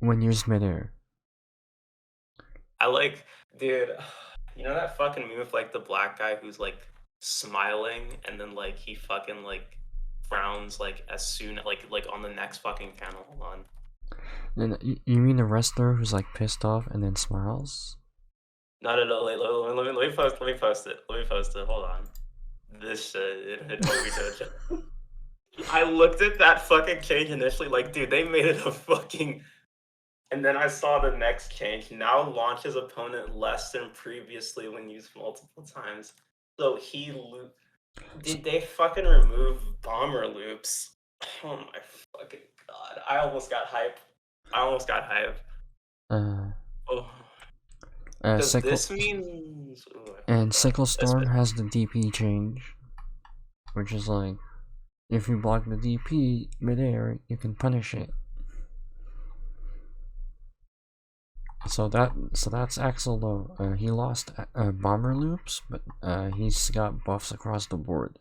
when used midair. I like, dude. You know that fucking move, like the black guy who's like smiling and then like he fucking like frowns like as soon like on the next fucking panel. Hold on. And you mean the wrestler who's like pissed off and then smiles? No. Let me post. Let me post it. Let me post it. Hold on. This shit. I looked at that fucking change initially, like, dude, they made it a fucking. And then I saw the next change. Now launches opponent less than previously when used multiple times. So did they fucking remove bomber loops? Oh my fucking god! I almost got hype. I almost got hype. Uh, Oh, does Sickle this mean? and Sorry. Sickle Storm has the DP change, which is like if you block the DP midair, you can punish it. So that's Axel though. He lost bomber loops, but he's got buffs across the board.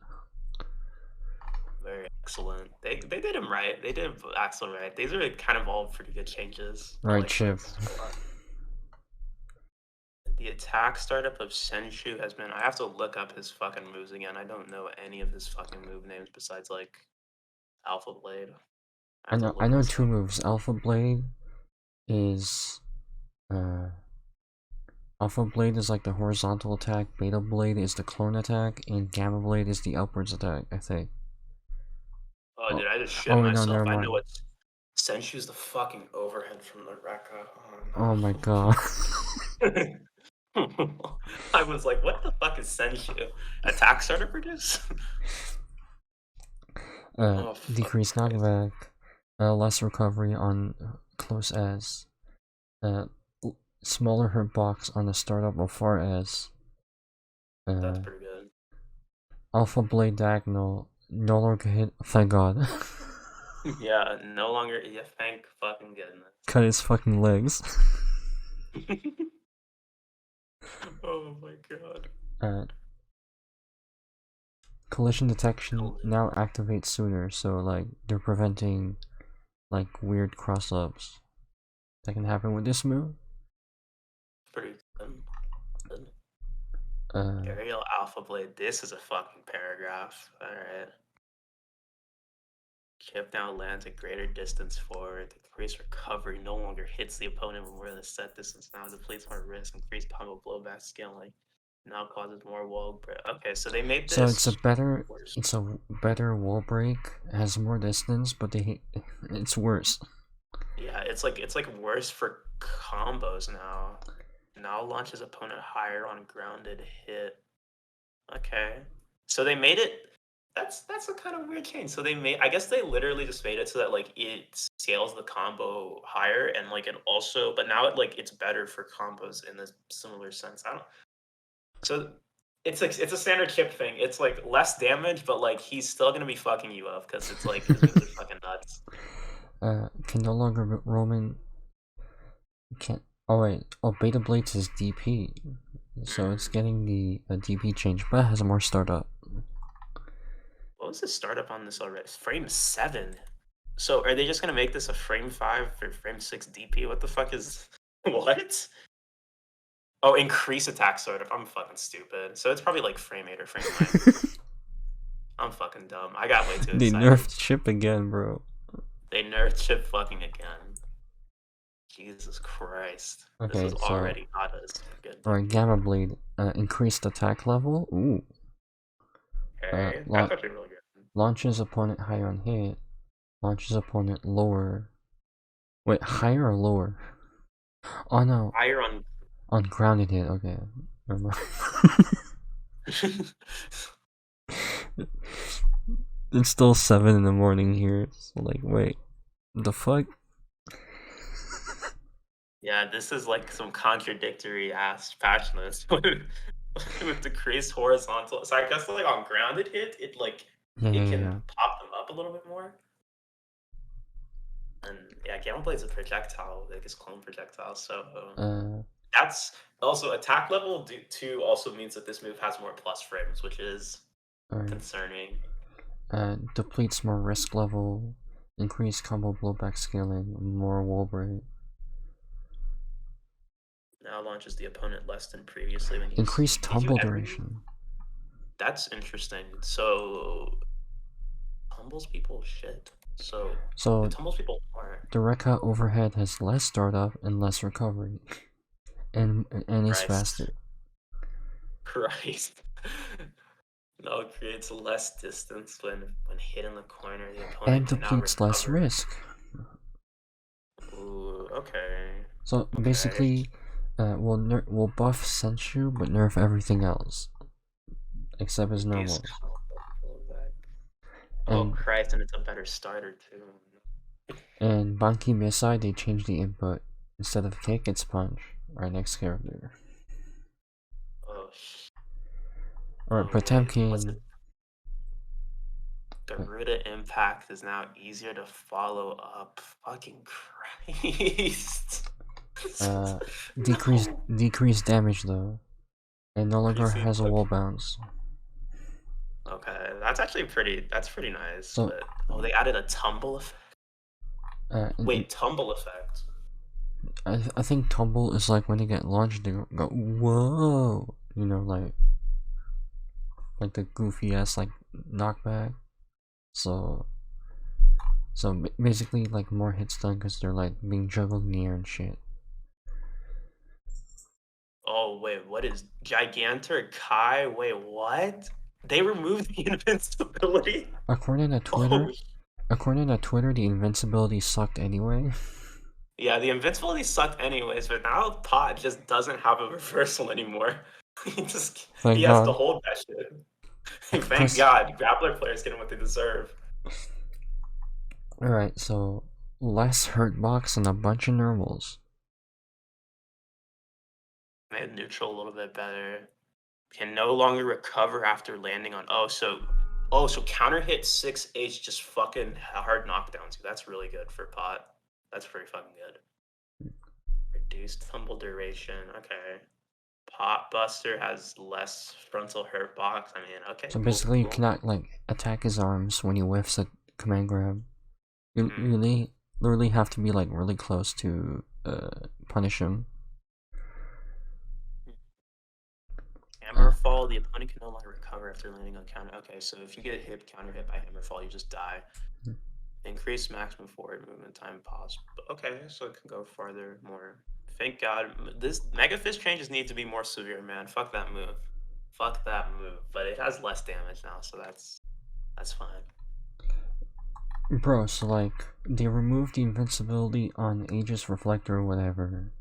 Very excellent. They did him right. They did Axel right. These are kind of all pretty good changes. I Right, like Chip. this a lot. The attack startup of Senshu has been. I have to look up his fucking moves again. I don't know any of his fucking move names besides like Alpha Blade. I have to I look know this two up. moves. Alpha Blade is like the horizontal attack, Beta Blade is the clone attack, and Gamma Blade is the upwards attack, I think. Oh, Oh, dude, I just shit oh wait, no, myself. never I know mind. it's Senshu's the fucking overhead from the Rekka. Oh my Oh god. no. I was like, what the fuck is Senshu? Attack starter produce? Oh, fucking Decreased Christ. knockback, less recovery on close as, uh, smaller hurt box on the startup of far as, That's pretty good. Alpha Blade Diagonal, no longer hit, thank god. Yeah, no longer. Yeah, thank fucking goodness. Cut his fucking legs. Oh my god. Collision detection Collision. now activates sooner, so like they're preventing like weird cross-ups that can happen with this move. Pretty good. Good. Uh, Aerial Alpha Blade. This is a fucking paragraph. Alright. Chip now lands a greater distance forward. Increased recovery no longer hits the opponent when we're in a set distance. Now depletes more risk. Increased combo blowback scaling. Now causes more wall break. Okay, so they made so this worse. it's a better wall break, has more distance, but it's worse. Yeah, it's like worse for combos now. Now launches opponent higher on grounded hit. Okay. So they made it. That's a kind of weird change. So they made. I guess they literally just made it so that like it scales the combo higher and like it also. But now it's better for combos in a similar sense. I don't. So it's like it's a standard chip thing. It's like less damage, but like he's still gonna be fucking you up because it's like his moves are fucking nuts. Can no longer Roman can't. Oh wait. Oh, Beta Blades is DP, so it's getting the DP change, but it has more startup. What was the startup on this already? Frame 7. So are they just gonna make this a frame 5 or frame 6 DP? What the fuck is what? Oh, increase attack startup. I'm fucking stupid. So it's probably like frame 8 or frame 9. I'm fucking dumb. I got way too They excited. nerfed Chip again, bro. They nerfed Chip fucking again. Jesus Christ. Okay, This is so already not as good. alright, Gamma Blade, increased attack level. Ooh. Okay, that's actually really good. Launches opponent higher on hit. Launches opponent lower. Wait, higher or lower? Oh no, Higher on. on grounded hit. Okay, never mind. It's still 7 in the morning here. So like, wait, the fuck? Yeah, this is like some contradictory ass patchness with decreased horizontal. So I guess like on grounded hit, Yeah, yeah, it yeah, can yeah. pop them up a little bit more. And yeah, Gamma Blade's a projectile, like its clone projectile. So Uh, that's also attack level 2 also means that this move has more plus frames, which is alright. concerning. Depletes more risk level. Increased combo blowback scaling. More wall break. Now launches the opponent less than previously when you Increased did you tumble ever duration. that's interesting. So tumbles people shit. So it So tumbles people more. the Rekka overhead has less startup and less recovery, and is Christ. faster. Christ. No, it creates less distance when hit in the corner. The And opponent can now depletes less recover. risk. Ooh, okay. So Okay. basically, we'll buff Senshu but nerf everything else except his Reduce normals. combo back. Oh And Christ, and it's a better starter too. Banki Misai they change the input. Instead of kick, it's punch. Our next character. Oh, Alright, oh wait, what's Potemkin. it? Garuda Impact is now easier to follow up. Fucking Christ. Uh, decreased No. decreased damage though, and no longer Increasing. has a wall bounce. Okay, that's pretty nice. So, But oh, they added a tumble effect. and Wait, tumble effect. I think tumble is like when they get launched, they go whoa, you know, like the goofy ass like knockback. So basically like more hits done because they're like being juggled near and shit. Oh wait, what is Gigantor Kai? Wait, what? They removed the invincibility. According to Oh Twitter, the invincibility sucked anyway. yeah, the invincibility sucked anyways, but now Pot just doesn't have a reversal anymore. He Thank has to God. hold that shit. Thank Press. God, grappler players getting what they deserve. Alright, so less hurt box and a bunch of normals. Made neutral a little bit better. Can no longer recover after landing on. So counter hit 6H just fucking hard knockdown too. That's really good for Pot. That's pretty fucking good. Reduced tumble duration. Okay. Pot Buster has less frontal hurt box. I mean, okay, So cool, basically, you cool. cannot like attack his arms when he whiffs a command grab. You Hmm. really, literally have to be like really close to punish him. Hammerfall, the opponent can no longer recover after landing on counter. Okay, so if you get hit counter hit by Hammerfall, you just die. Increase maximum forward movement time pause. Okay, so it can go farther more. Thank God. This Mega Fist changes need to be more severe, man. Fuck that move. Fuck that move. But it has less damage now, so that's fine. Bro, so like they removed the invincibility on Aegis Reflector or whatever,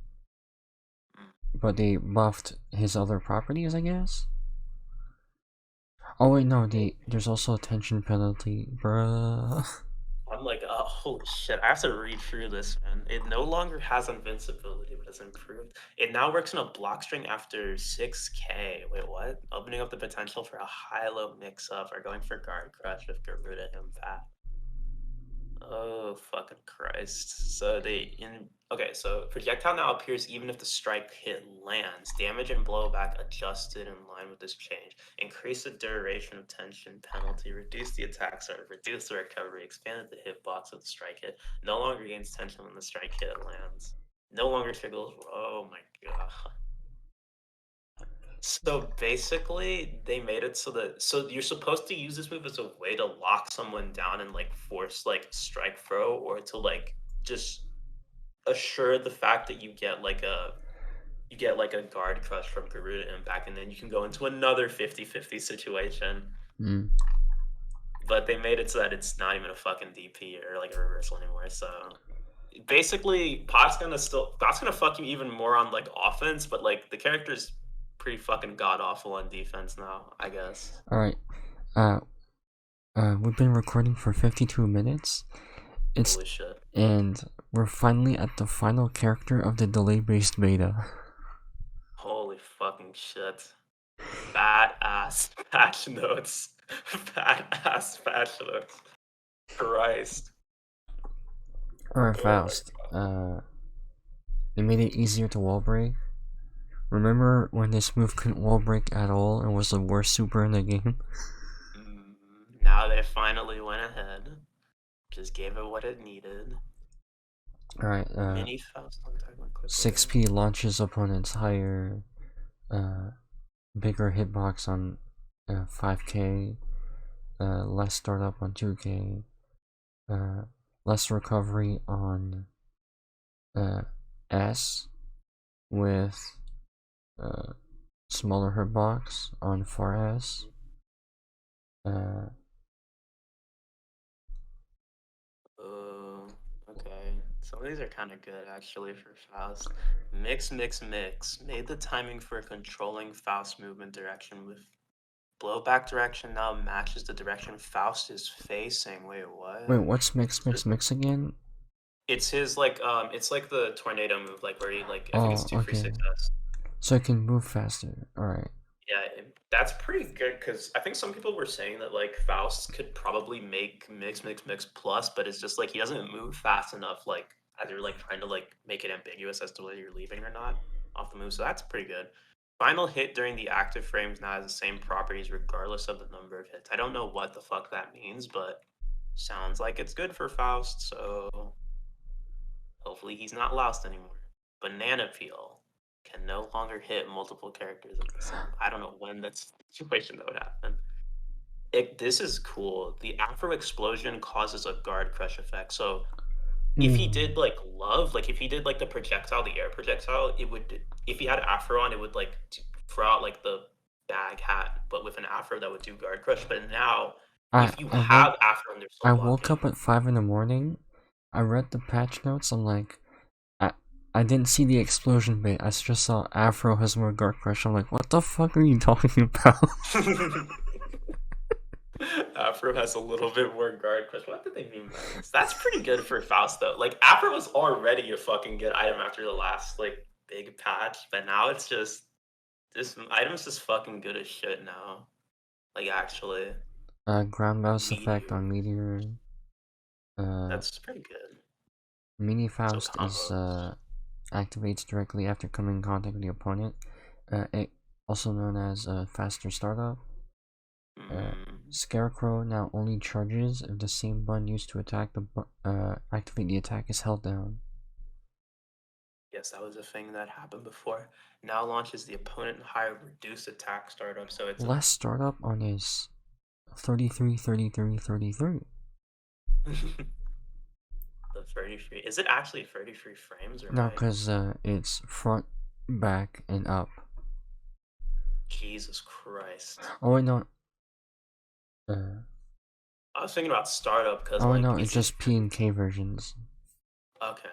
but they buffed his other properties, I guess. Oh wait, no, there's also a tension penalty, bruh. I'm like, oh, holy shit. I have to read through this, man. It no longer has invincibility, but it's improved. It now works in a block string after 6K. Wait, what? Opening up the potential for a high-low mix-up or going for guard crush with Garuda Impact. Oh, fucking Christ. Okay, so projectile now appears even if the strike hit lands. Damage and blowback adjusted in line with this change. Increase the duration of tension penalty, reduce the attack surge, reduce the recovery, expanded the hitbox of the strike hit. No longer gains tension when the strike hit lands. No longer triggers. Oh my god. So basically, they made it so you're supposed to use this move as a way to lock someone down and like force like strike throw or to like just assure the fact that you get like a guard crush from Garuda Impact and then you can go into another 50-50 situation. Mm. but they made it so that it's not even a fucking DP or like a reversal anymore. So basically, Pot's gonna fuck you even more on like offense, but like the character's pretty fucking god awful on defense now, I guess. Alright, uh, we've been recording for 52 minutes. It's Holy shit. and we're finally at the final character of the delay-based beta. Holy fucking shit. Fat ass patch notes. Fat ass patch notes. Christ. Alright, Oh my Faust. They made it easier to wall break. Remember when this move couldn't wall break at all and was the worst super in the game? Now they finally went ahead. Just gave it what it needed. Alright, Mini Faust on time quickly. 6P launches opponents higher, bigger hitbox on 5K, less startup on 2K, less recovery on S with smaller hitbox on 4S. Okay. Some of these are kind of good actually for Faust. Mix, mix, mix. Made the timing for controlling Faust movement direction with blowback direction now matches the direction Faust is facing. Wait, Wait, what? what's mix again? It's his it's like the tornado move, like where he like I think it's Oh, two free okay. success. So I can move faster. Alright. Yeah, that's pretty good because I think some people were saying that like Faust could probably make mix, mix, mix plus, but it's just like he doesn't move fast enough. Like as you're like trying to like make it ambiguous as to whether you're leaving or not off the move. So that's pretty good. Final hit during the active frames now has the same properties regardless of the number of hits. I don't know what the fuck that means, but sounds like it's good for Faust. So hopefully he's not lost anymore. Banana peel can no longer hit multiple characters at the same. I don't know when that situation that would happen. This is cool. The Afro explosion causes a guard crush effect. So if he did like love, like if he did like the projectile, the air projectile, it would. If he had Afro on, it would like throw out like the bag hat, but with an Afro that would do guard crush. But now, if you have Afro and they're I still woke blocking, up at 5 in the morning. I read the patch notes. I'm like, I didn't see the explosion bit. I just saw Afro has more guard crush. I'm like, what the fuck are you talking about? Afro has a little bit more guard crush. What did they mean by this? That's pretty good for Faust though. Like Afro was already a fucking good item after the last like big patch, but now it's just this item's just fucking good as shit now. Like actually, Ground bounce effect Meteor. on Meteor. That's pretty good. Mini So Faust is combos. activates directly after coming in contact with the opponent. It also known as faster startup. Mm, Scarecrow now only charges if the same button used to activate the attack is held down. yes, that was a thing that happened before. Now launches the opponent higher reduced attack startup, so it's a Less startup on his 33, 33, 33. the 33. Is it actually 33 frames or No, my because it's front, back, and up. Jesus Christ? Oh wait, no. Uh, I was thinking about startup because oh wait, no, like it's is it just P and K versions. okay?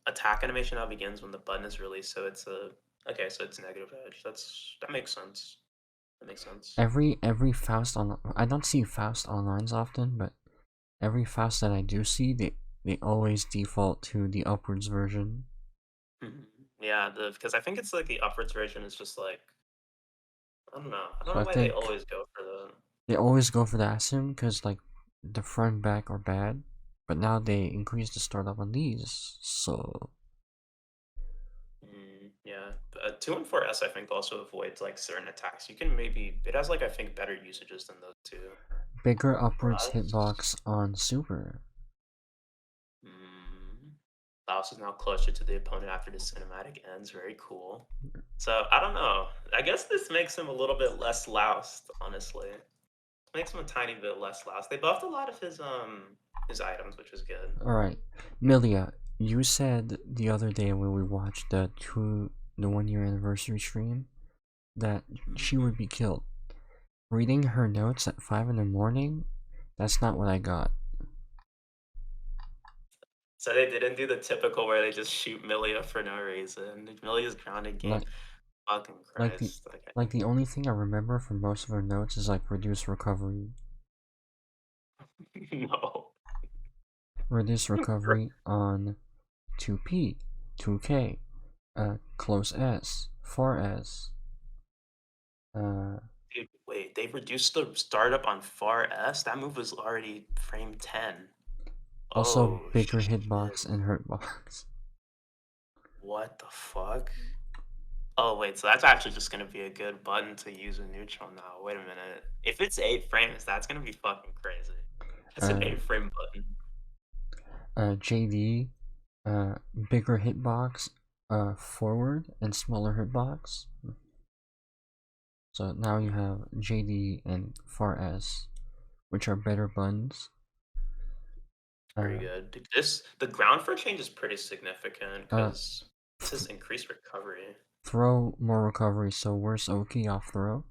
Attack animation now begins when the button is released, so it's a okay, so it's negative edge. That makes sense. That makes sense. Every Faust on I don't see Faust onlines often, but every Faust that I do see, they always default to the upwards version. Mhm. Yeah, the because I think it's like the upwards version is just like I don't know. I don't So know I why they think always go for the. they always go for the Asim because like the front and back are bad, but now they increase the startup on these. So Yeah, 2 and 4S I think also avoids like certain attacks. You can maybe it has like I think better usages than those two. bigger upwards Plus, hitbox on super. Laos is now closer to the opponent after the cinematic ends. Very cool. So I don't know. I guess this makes him a little bit less loused, honestly. Makes him a tiny bit less loused. They buffed a lot of his items, which is good. Alright. Milia, you said the other day when we watched the 1 year anniversary stream that she would be killed. Reading her notes at 5 in the morning, That's not what I got. So they didn't do the typical where they just shoot Milia for no reason. Milia's grounded game. Like, Fucking like the, Christ. Okay. like the only thing I remember from most of her notes is like reduce recovery. No. Reduce recovery on 2P, 2K, close S, 4S. Dude, wait, they reduced the startup on far S? That move was already frame 10. Also Oh, bigger shit. hitbox and hurtbox. What the fuck? Oh, wait, so that's actually just gonna be a good button to use in neutral now. Wait a minute. If it's 8 frames, that's gonna be fucking crazy. That's an Uh, 8 frame button. JD, bigger hitbox, forward and smaller hitbox. So now you have JD and far S, which are better buttons. Pretty good. Dude, the ground for change is pretty significant Uh, because this is increased recovery. throw more recovery, so worse Oki off throw.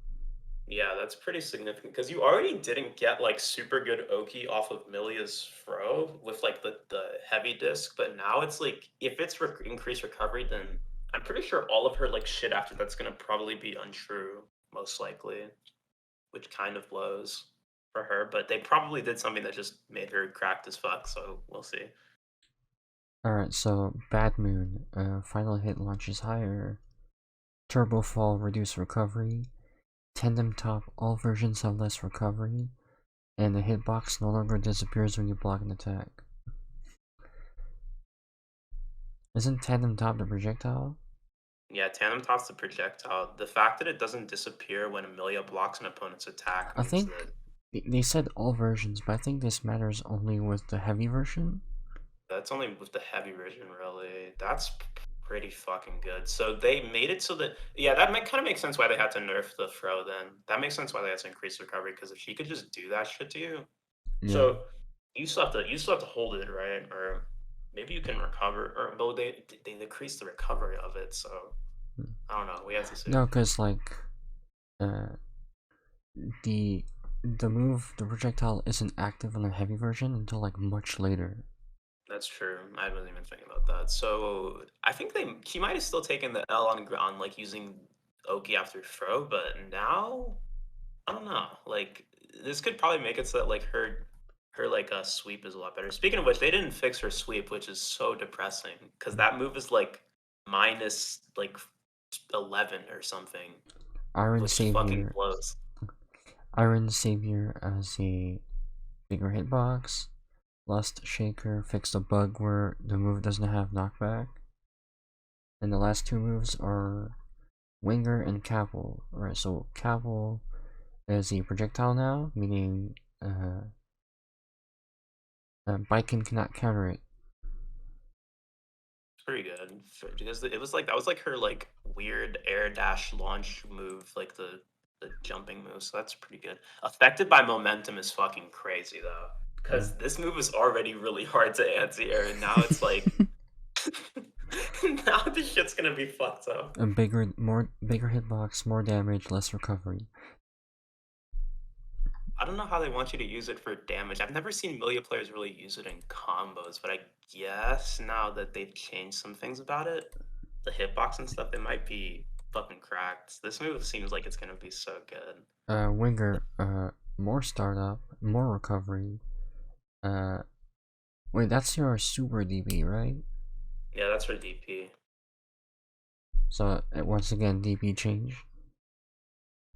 Yeah, that's pretty significant because you already didn't get like super good Oki off of Milia's Fro with like the heavy disc, but now it's like if it's increased recovery, then I'm pretty sure all of her like shit after that's gonna probably be untrue, most likely, which kind of blows for her. But they probably did something that just made her cracked as fuck, so we'll see. Alright, so Bad Moon, final hit launches higher. Turbo Fall, reduce recovery. Tandem Top, all versions have less recovery. And the hitbox no longer disappears when you block an attack. Isn't Tandem Top the projectile? Yeah, Tandem Toss the projectile. The fact that it doesn't disappear when Amelia blocks an opponent's attack I means think that they said all versions, but I think this matters only with the heavy version. that's only with the heavy version, really. That's pretty fucking good. So they made it so that yeah, that kind of makes sense why they had to nerf the Fro. Then that makes sense why they had to increase recovery because if she could just do that shit to you, Yeah. so you still have to hold it right, or maybe you can recover, or though they decreased the recovery of it. So I don't know. We have to see. No, because like, uh, the the projectile isn't active on the heavy version until like much later. That's true. I wasn't even thinking about that. So I think he might have still taken the L on ground, like using Oki after throw, but now I don't know. Like this could probably make it so that like her like sweep is a lot better. Speaking of which, they didn't fix her sweep, which is so depressing because that move is like minus like 11 or something, Iron which fucking Savior, blows. Iron Savior as a bigger hitbox. Lust Shaker fixed a bug where the move doesn't have knockback. And the last two moves are Winger and Cavil. Alright, so Cavil is a projectile now, meaning Baiken cannot counter it. Pretty good because it was like that was like her like weird air dash launch move, like the jumping move. So that's pretty good. Affected by momentum is fucking crazy though, Uh, because this move is already really hard to anti-air, and now it's like now this shit's gonna be fucked up. a bigger hitbox, more damage, less recovery. I don't know how they want you to use it for damage. I've never seen Milia players really use it in combos, but I guess now that they've changed some things about it, the hitbox and stuff, it might be fucking cracked. This move seems like it's gonna be so good. Winger, more startup, more recovery. Uh, wait, that's your super DB, right? Yeah, that's for DP. So once again, DB change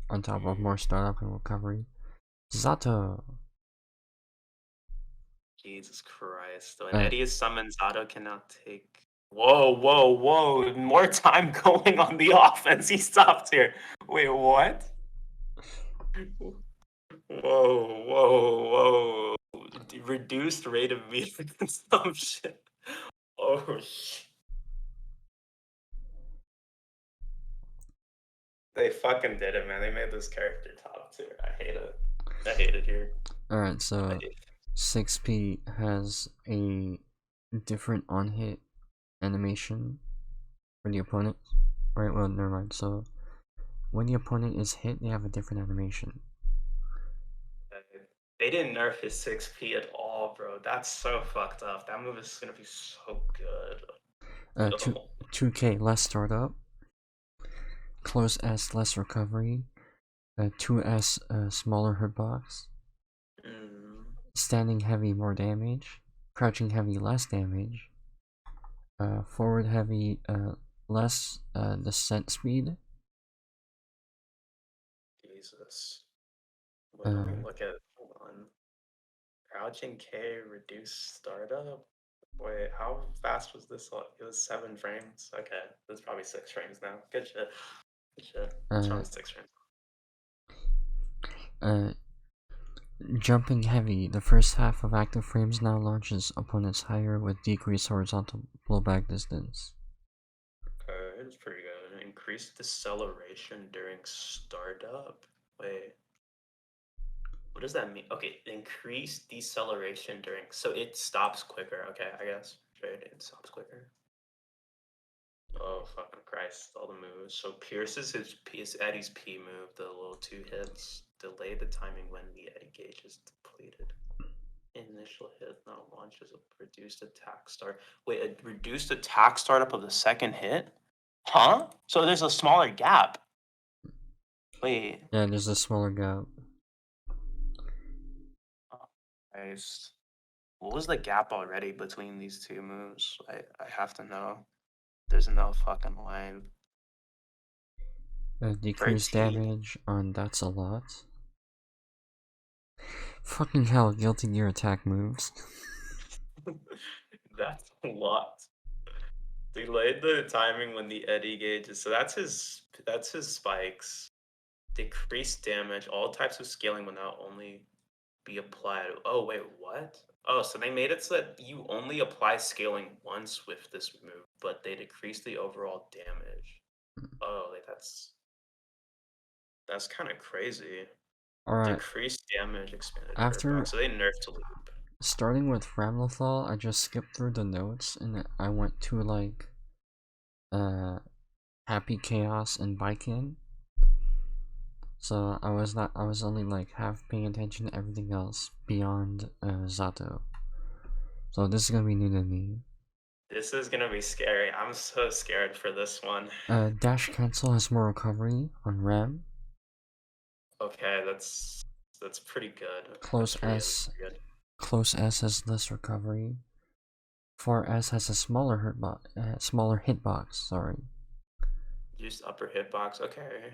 on top of more startup and recovery. Zato. Jesus Christ. When Uh, Eddie is summoned, Zato cannot take. Whoa, whoa, whoa. More time going on the offense. He stopped here. Wait, what? Whoa, whoa, whoa. Reduced rate of media consumption. Oh, shit. They fucking did it, man. They made this character top tier. I hate it. I hate it here. Alright, I so hate it. 6P has a different on hit animation for the opponent. Right, well, never mind. So when the opponent is hit, they have a different animation. They didn't nerf his 6P at all, bro. That's so fucked up. That move is gonna be so good. 2 2K less startup, close S less recovery, 2S smaller hitbox, standing heavy more damage, crouching heavy less damage, forward heavy less descent speed. Jesus. Wait, let me Uh, look at. Hold on. Crouching K reduced startup. Wait, how fast was this? It was 7 frames. Okay, that's probably 6 frames now. Good shit. Good shit. It's uh, probably 6 frames. uh, Jumping heavy, the first half of active frames now launches opponents higher with decreased horizontal blowback distance. Okay, it's pretty good. Increased deceleration during startup. Wait, what does that mean? Okay, increased deceleration during. So it stops quicker. Okay, I guess. Right, it stops quicker. Oh fucking Christ! All the moves. So Pierce's his Eddie's P move, the little 2 hits, delay the timing when the Eddie gauge is depleted. Initial hit now launches a reduced attack start. Wait, a reduced attack startup of the second hit? Huh? So there's a smaller gap. Wait. Yeah, there's a smaller gap. Oh, Christ. What was the gap already between these two moves? I have to know. There's no fucking line. Decreased 13? damage on that's a lot. Fucking hell, Guilty Gear attack moves. That's a lot. Delayed the timing when the eddy gauges. So that's his spikes. Decreased damage. All types of scaling will now only be applied. Oh wait, what? Oh, so they made it so that you only apply scaling once with this move, but they decrease the overall damage. Oh, like that's kind of crazy. Alright, Decreased damage, expanded after hitbox. So they nerfed loop. starting with Ramlethal, I just skipped through the notes and I went to like Happy Chaos and Bikin. So I was only like half paying attention to everything else beyond Zato. So this is gonna be new to me. This is gonna be scary. I'm so scared for this one. Dash cancel has more recovery on Ram. Okay, that's pretty good. Close That's really S good. Close S has less recovery. 4S has a smaller hitbox. Sorry. Used upper hitbox. Okay.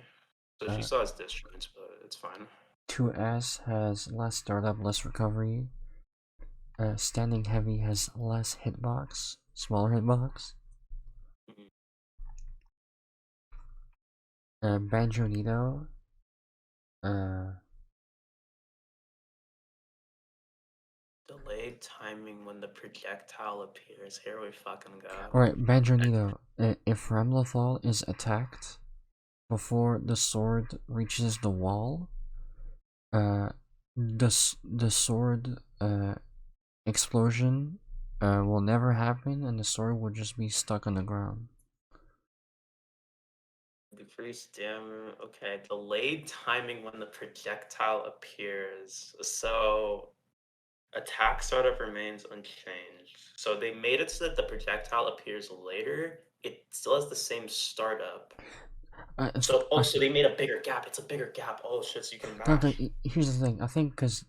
So she Uh, still has disjoints, but it's fine. 2S has less startup, less recovery. Standing heavy has less hitbox, smaller hitbox. Mhm. Banjo Nito. Uh, Delayed timing when the projectile appears. Here we fucking go. Alright, Banjo Nito. If Ramlethal is attacked before the sword reaches the wall, uh, the sword explosion will never happen, and the sword will just be stuck on the ground. Decreased damage. Okay, delayed timing when the projectile appears. So attack startup remains unchanged. So they made it so that the projectile appears later. It still has the same startup. So so they made a bigger gap. It's a bigger gap. Oh shit! So you can mash. Here's the thing. I think because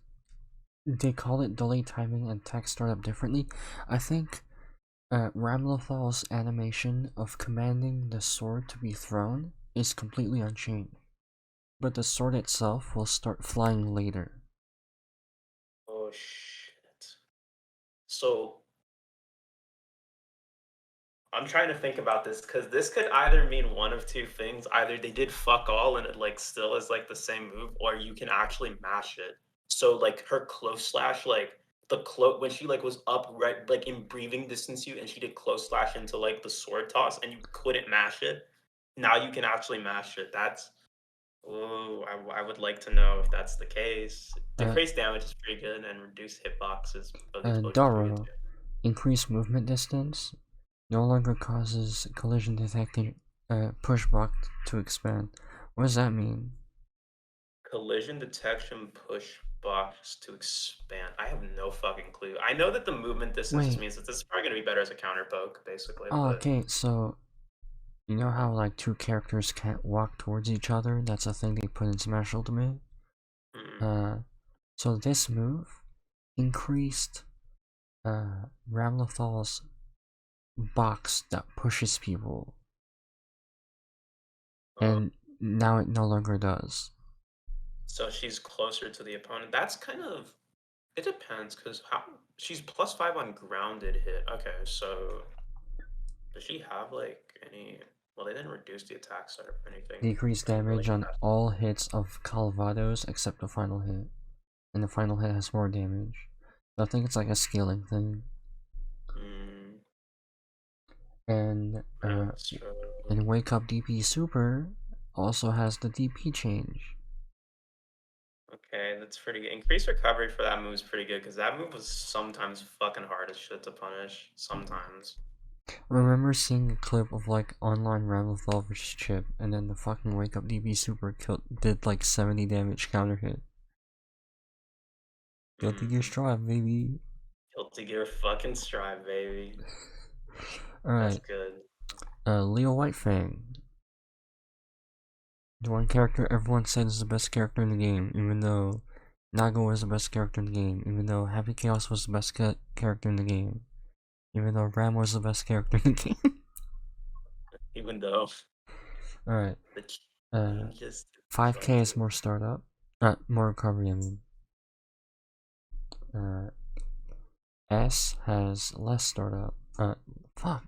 they call it delay timing and attack startup differently, I think Ramlethal's animation of commanding the sword to be thrown is completely unchanged, but the sword itself will start flying later. Oh shit. So I'm trying to think about this because this could either mean one of two things. Either they did fuck all and it like still is like the same move, or you can actually mash it. So like her close slash, like the close when she like was up right like in breathing distance you and she did close slash into like the sword toss and you couldn't mash it. Now you can actually mash it. That's oh, I would like to know if that's the case. Uh, Decreased damage is pretty good and reduced hitboxes of explosion is pretty good Daro, too. increased movement distance, no longer causes collision detecting push block to expand. What does that mean? Collision detection push box to expand? I have no fucking clue. I know that the movement distance Wait. means that this is probably gonna be better as a counter poke, basically, Oh, but okay, so you know how like two characters can't walk towards each other? That's a thing they put in Smash Ultimate. mm, Uh, so this move increased Ramlethal's box that pushes people, uh, and now it no longer does. so she's closer to the opponent. That's kind of it depends because how she's +5 on grounded hit. Okay, so does she have like any? Well, they didn't reduce the attack setup or anything. Decreased Are you really damage on all hits of Calvados except the final hit, and the final hit has more damage. So I think it's like a scaling thing. mm, And Astro. Wake Up DP Super also has the DP change. Okay, that's pretty good. Increased recovery for that move is pretty good because that move was sometimes fucking hard as shit to punish. Sometimes. I remember seeing a clip of like online Ramlethal versus Chip, and then the fucking Wake Up DP Super did like 70 damage counter hit. Guilty Gear Mm, Strive, baby. Guilty Gear fucking Strive, baby. That's Alright, good. Leo Whitefang. The one character everyone said is the best character in the game, even though Nago was the best character in the game, even though Happy Chaos was the best character in the game, even though Ram was the best character in the game. Even though Alright, the uh, changes to 5k is fucking more startup. More recovery, I mean. Uh, S has less startup. Fuck.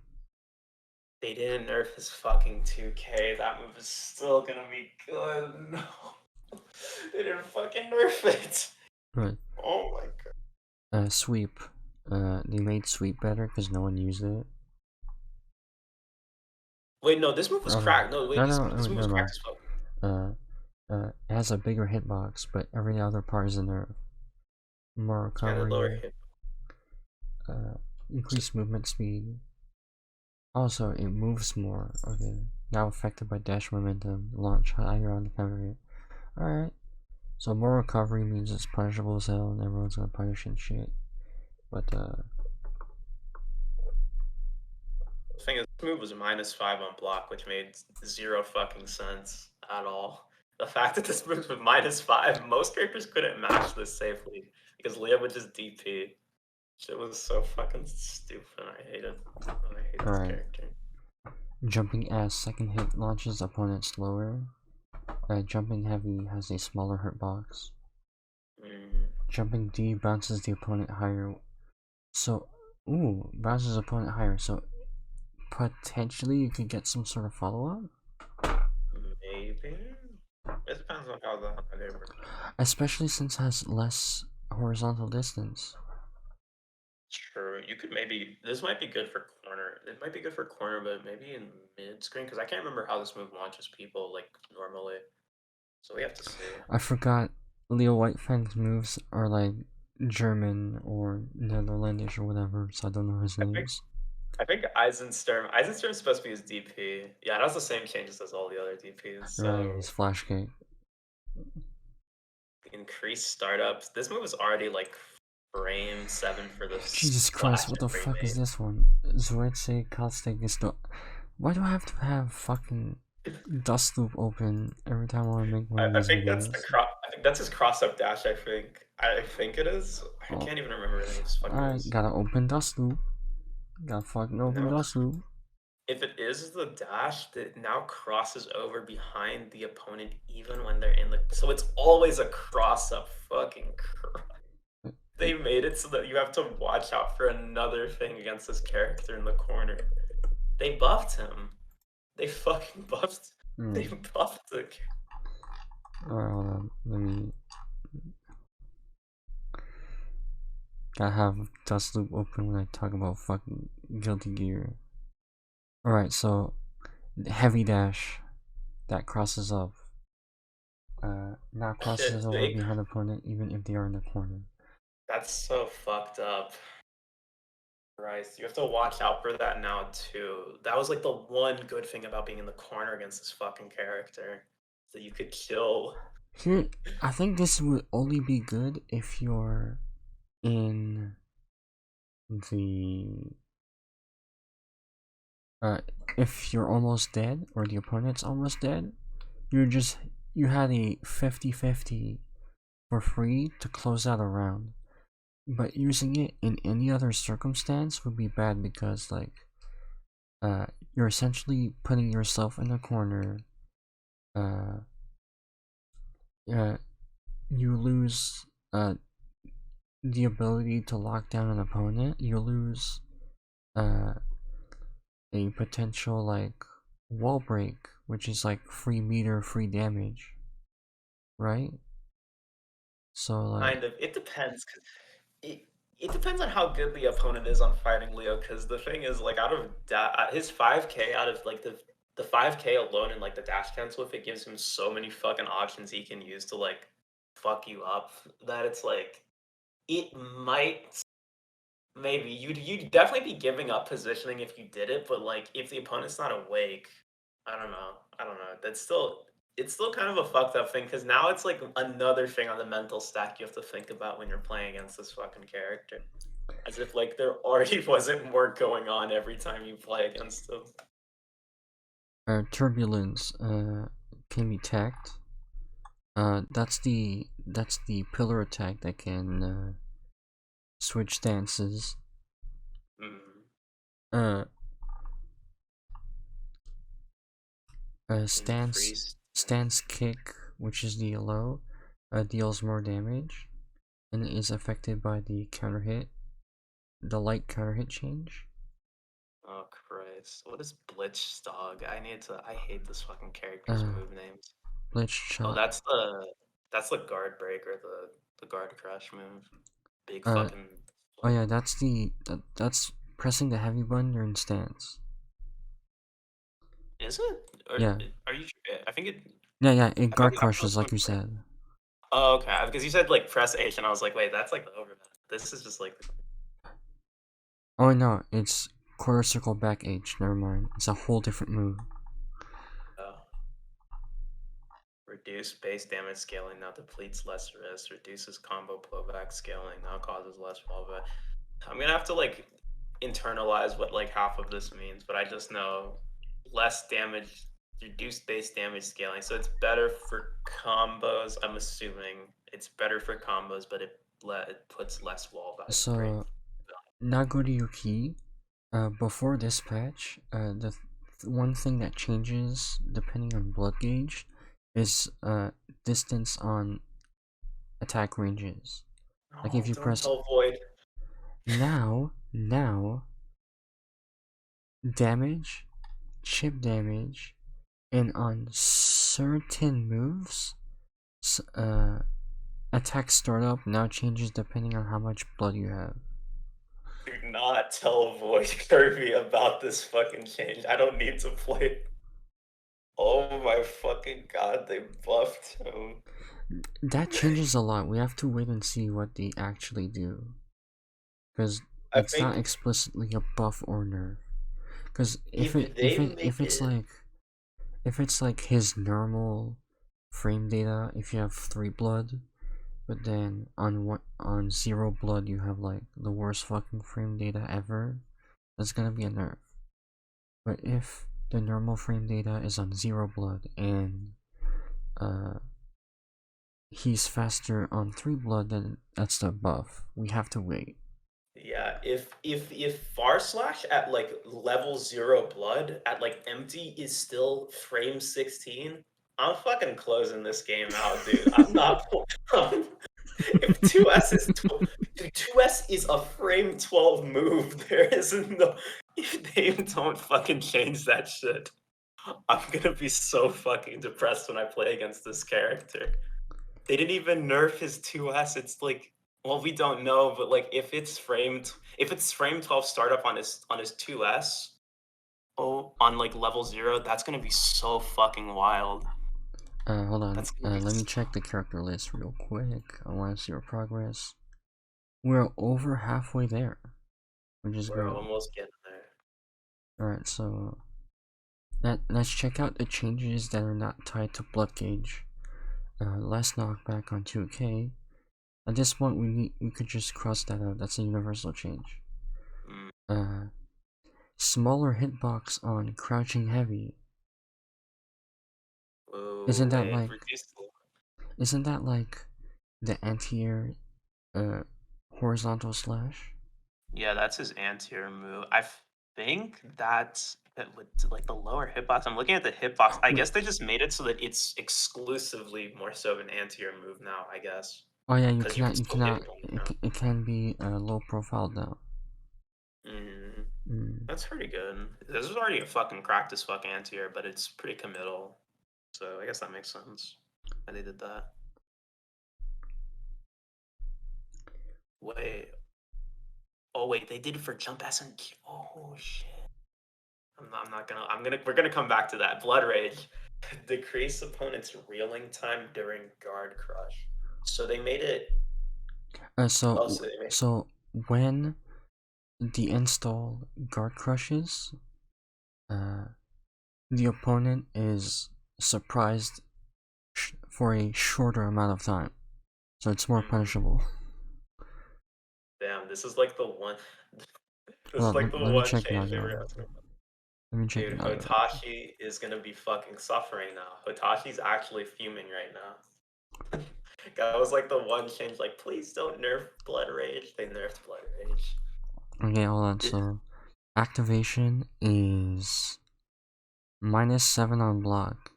they didn't nerf his fucking 2K. That move is still gonna be good. No. They didn't fucking nerf it. Right. Oh my god. Sweep. They made sweep better because no one used it. Wait, no, this move was Oh no. cracked. No, wait, No, this no, move, no, this move was never cracked mind. as fuck. It has a bigger hitbox, but every other part is a nerf. More And a lower recovery. hit. Increased movement speed. Also, it moves more. Okay. Now affected by dash momentum. Launch higher on the counter hit. Alright. So more recovery means it's punishable as hell and everyone's gonna punish and shit. But The thing is, this move was -5 on block, which made zero fucking sense at all. The fact that this move was -5, most characters couldn't match this safely because Leah would just DP. Shit was so fucking stupid. I hate it. I hate this alright. character. Jumping as second hit launches opponent slower. Jumping heavy has a smaller hurt box. Mm. Jumping D bounces the opponent higher. So, ooh, bounces opponent higher. So potentially you could get some sort of follow up. Maybe. It depends on how they work. Especially since it has less horizontal distance. True. You could maybe. This might be good for corner. It might be good for corner, but maybe in mid screen because I can't remember how this move launches people like normally. So we have to see. I forgot Leo Whitefang's moves are like German or Netherlandish or whatever, so I don't know his I think names. I think Eisenstern's supposed to be his DP. Yeah, it has the same changes as all the other DPs. Right, So his flash kick. increased startups. This move is already like frame 7 for the Jesus Christ, splash what the fuck is remake. this one? Zoetse Caustic is the. Why do I have to have fucking Dust Loop open every time I want to make one of I these think that's the videos? I think that's his cross up dash. I think it is. I Oh, can't even remember any of his fucking alright, moves. gotta open Dust Loop. Gotta fucking open No, Dust Loop. if it is the dash that now crosses over behind the opponent even when they're in the, so it's always a cross up. Fucking Christ. They made it so that you have to watch out for another thing against this character in the corner. They buffed him. They fucking buffed. They Mm. buffed the. Alright, hold on. Let me. Gotta have Dust Loop open when I talk about fucking Guilty Gear. Alright, so heavy dash that crosses up. Now crosses Shit, over behind opponent even if they are in the corner. that's so fucked up. Christ, you have to watch out for that now too. That was like the one good thing about being in the corner against this fucking character that you could kill. Here, I think this would only be good if you're in the uh, if you're almost dead or the opponent's almost dead. You're just you had a 50-50 for free to close out a round. But using it in any other circumstance would be bad because uh you're essentially putting yourself in a corner. Uh, uh you lose the ability to lock down an opponent. You lose uh a potential wall break, which is like free meter, free damage, right? So Kind of. It depends. 'Cause it it depends on how good the opponent is on fighting Leo. Because the thing is, like, out of his 5K, out of like the 5K alone and like the dash cancel, if it gives him so many fucking options he can use to like fuck you up, that it's like it might. Maybe you'd definitely be giving up positioning if you did it, but like if the opponent's not awake, I don't know. I don't know. It's still kind of a fucked up thing because now it's like another thing on the mental stack you have to think about when you're playing against this fucking character. As if like there already wasn't more going on every time you play against him. turbulence can be tagged. That's the pillar attack that can switch stances. Mm. Uh, And stance freeze. stance kick, which is the yellow, deals more damage, and is affected by the counter hit, the light counter hit change. Oh Christ. What is Blitzstog? I hate this fucking character's Uh, move names. Blitz Oh, shot. that's the guard breaker, the guard crush move. Big Uh, fucking. oh yeah, that's pressing the heavy button during stance. Is it? Or Yeah, are you sure? I think it. yeah, it I thought guard we I thought crushes it like was you said. Oh, okay. Because you said like press H, and I was like, wait, that's like the overhead. This is just like. Oh no, it's quarter circle back H. Never mind, it's a whole different move. Uh, Reduce base damage scaling now depletes less risk. Reduces combo blowback scaling now causes less fallback. I'm gonna have to like internalize what like half of this means, but I just know less damage, reduced base damage scaling. So it's better for combos. I'm assuming it's better for combos, but it puts less wall break. So now go to your key. Before this patch, the one thing that changes depending on blood gauge is distance on attack ranges. Like if Oh, you don't press tell Void. now damage, chip damage, and on certain moves, attack startup now changes depending on how much blood you have. Do not tell Void Kirby about this fucking change. I don't need to play. Oh my fucking god, they buffed him. That changes a lot. We have to wait and see what they actually do, because I it's not think explicitly a buff or nerf. Because if it if if they it make if it's it. like if it's like his normal frame data, if you have 3 blood, but then on 0 blood you have like the worst fucking frame data ever, that's gonna be a nerf. But if the normal frame data is on 0 blood and uh he's faster on 3 blood, then that's the buff. We have to wait. Yeah, if Far Slash at like level 0 blood at like empty is still frame 16, I'm fucking closing this game out, dude. I'm not. If 2S is dude, 2S is a frame 12 move. There is no. If they don't fucking change that shit, I'm gonna be so fucking depressed when I play against this character. They didn't even nerf his 2S. It's like, well, we don't know, but like if it's frame 12 startup on his 2S, oh, on like level 0, that's gonna be so fucking wild. Hold on. That's gonna be Let me check the character list real quick. I want to see our progress. We're over halfway there, which is we're good. almost getting there. Alright, so let's check out the changes that are not tied to blood gauge. less knockback on 2K. At this point, we could just cross that out. That's a universal change. Mm. Smaller hitbox on crouching heavy. Oh Isn't that wait, like reduce the. isn't that like the anti-air horizontal slash? Yeah, that's his anti-air move. Think that's it with like the lower hitbox. I'm looking at the hitbox. I Wait, guess they just made it so that it's exclusively more so of an anti-air move now, I guess. oh yeah, Because you can you still hit cannot. one, It can be low profile now. Mm, Mm. that's pretty good. This is already a fucking cracked as fuck anti-air, but it's pretty committal. So I guess that makes sense why they did that. Wait. Oh wait, they did it for jump SMG. Oh shit. We're gonna come back to that. Blood Rage. Decrease opponent's reeling time during guard crush. So they made it. Oh, so they made. So when the install guard crushes, uh, the opponent is surprised for a shorter amount of time, so it's more Mhm. punishable. Damn, this is like the one. This is Hold like on, the let me one check it change out they now. were asking. Let me check Dude, it out now. Hotashi is gonna be fucking suffering now. Hotashi's actually fuming right now. That was like the one change. Like, please don't nerf Blood Rage. They nerfed Blood Rage. Okay, hold on. So activation is -7 on block.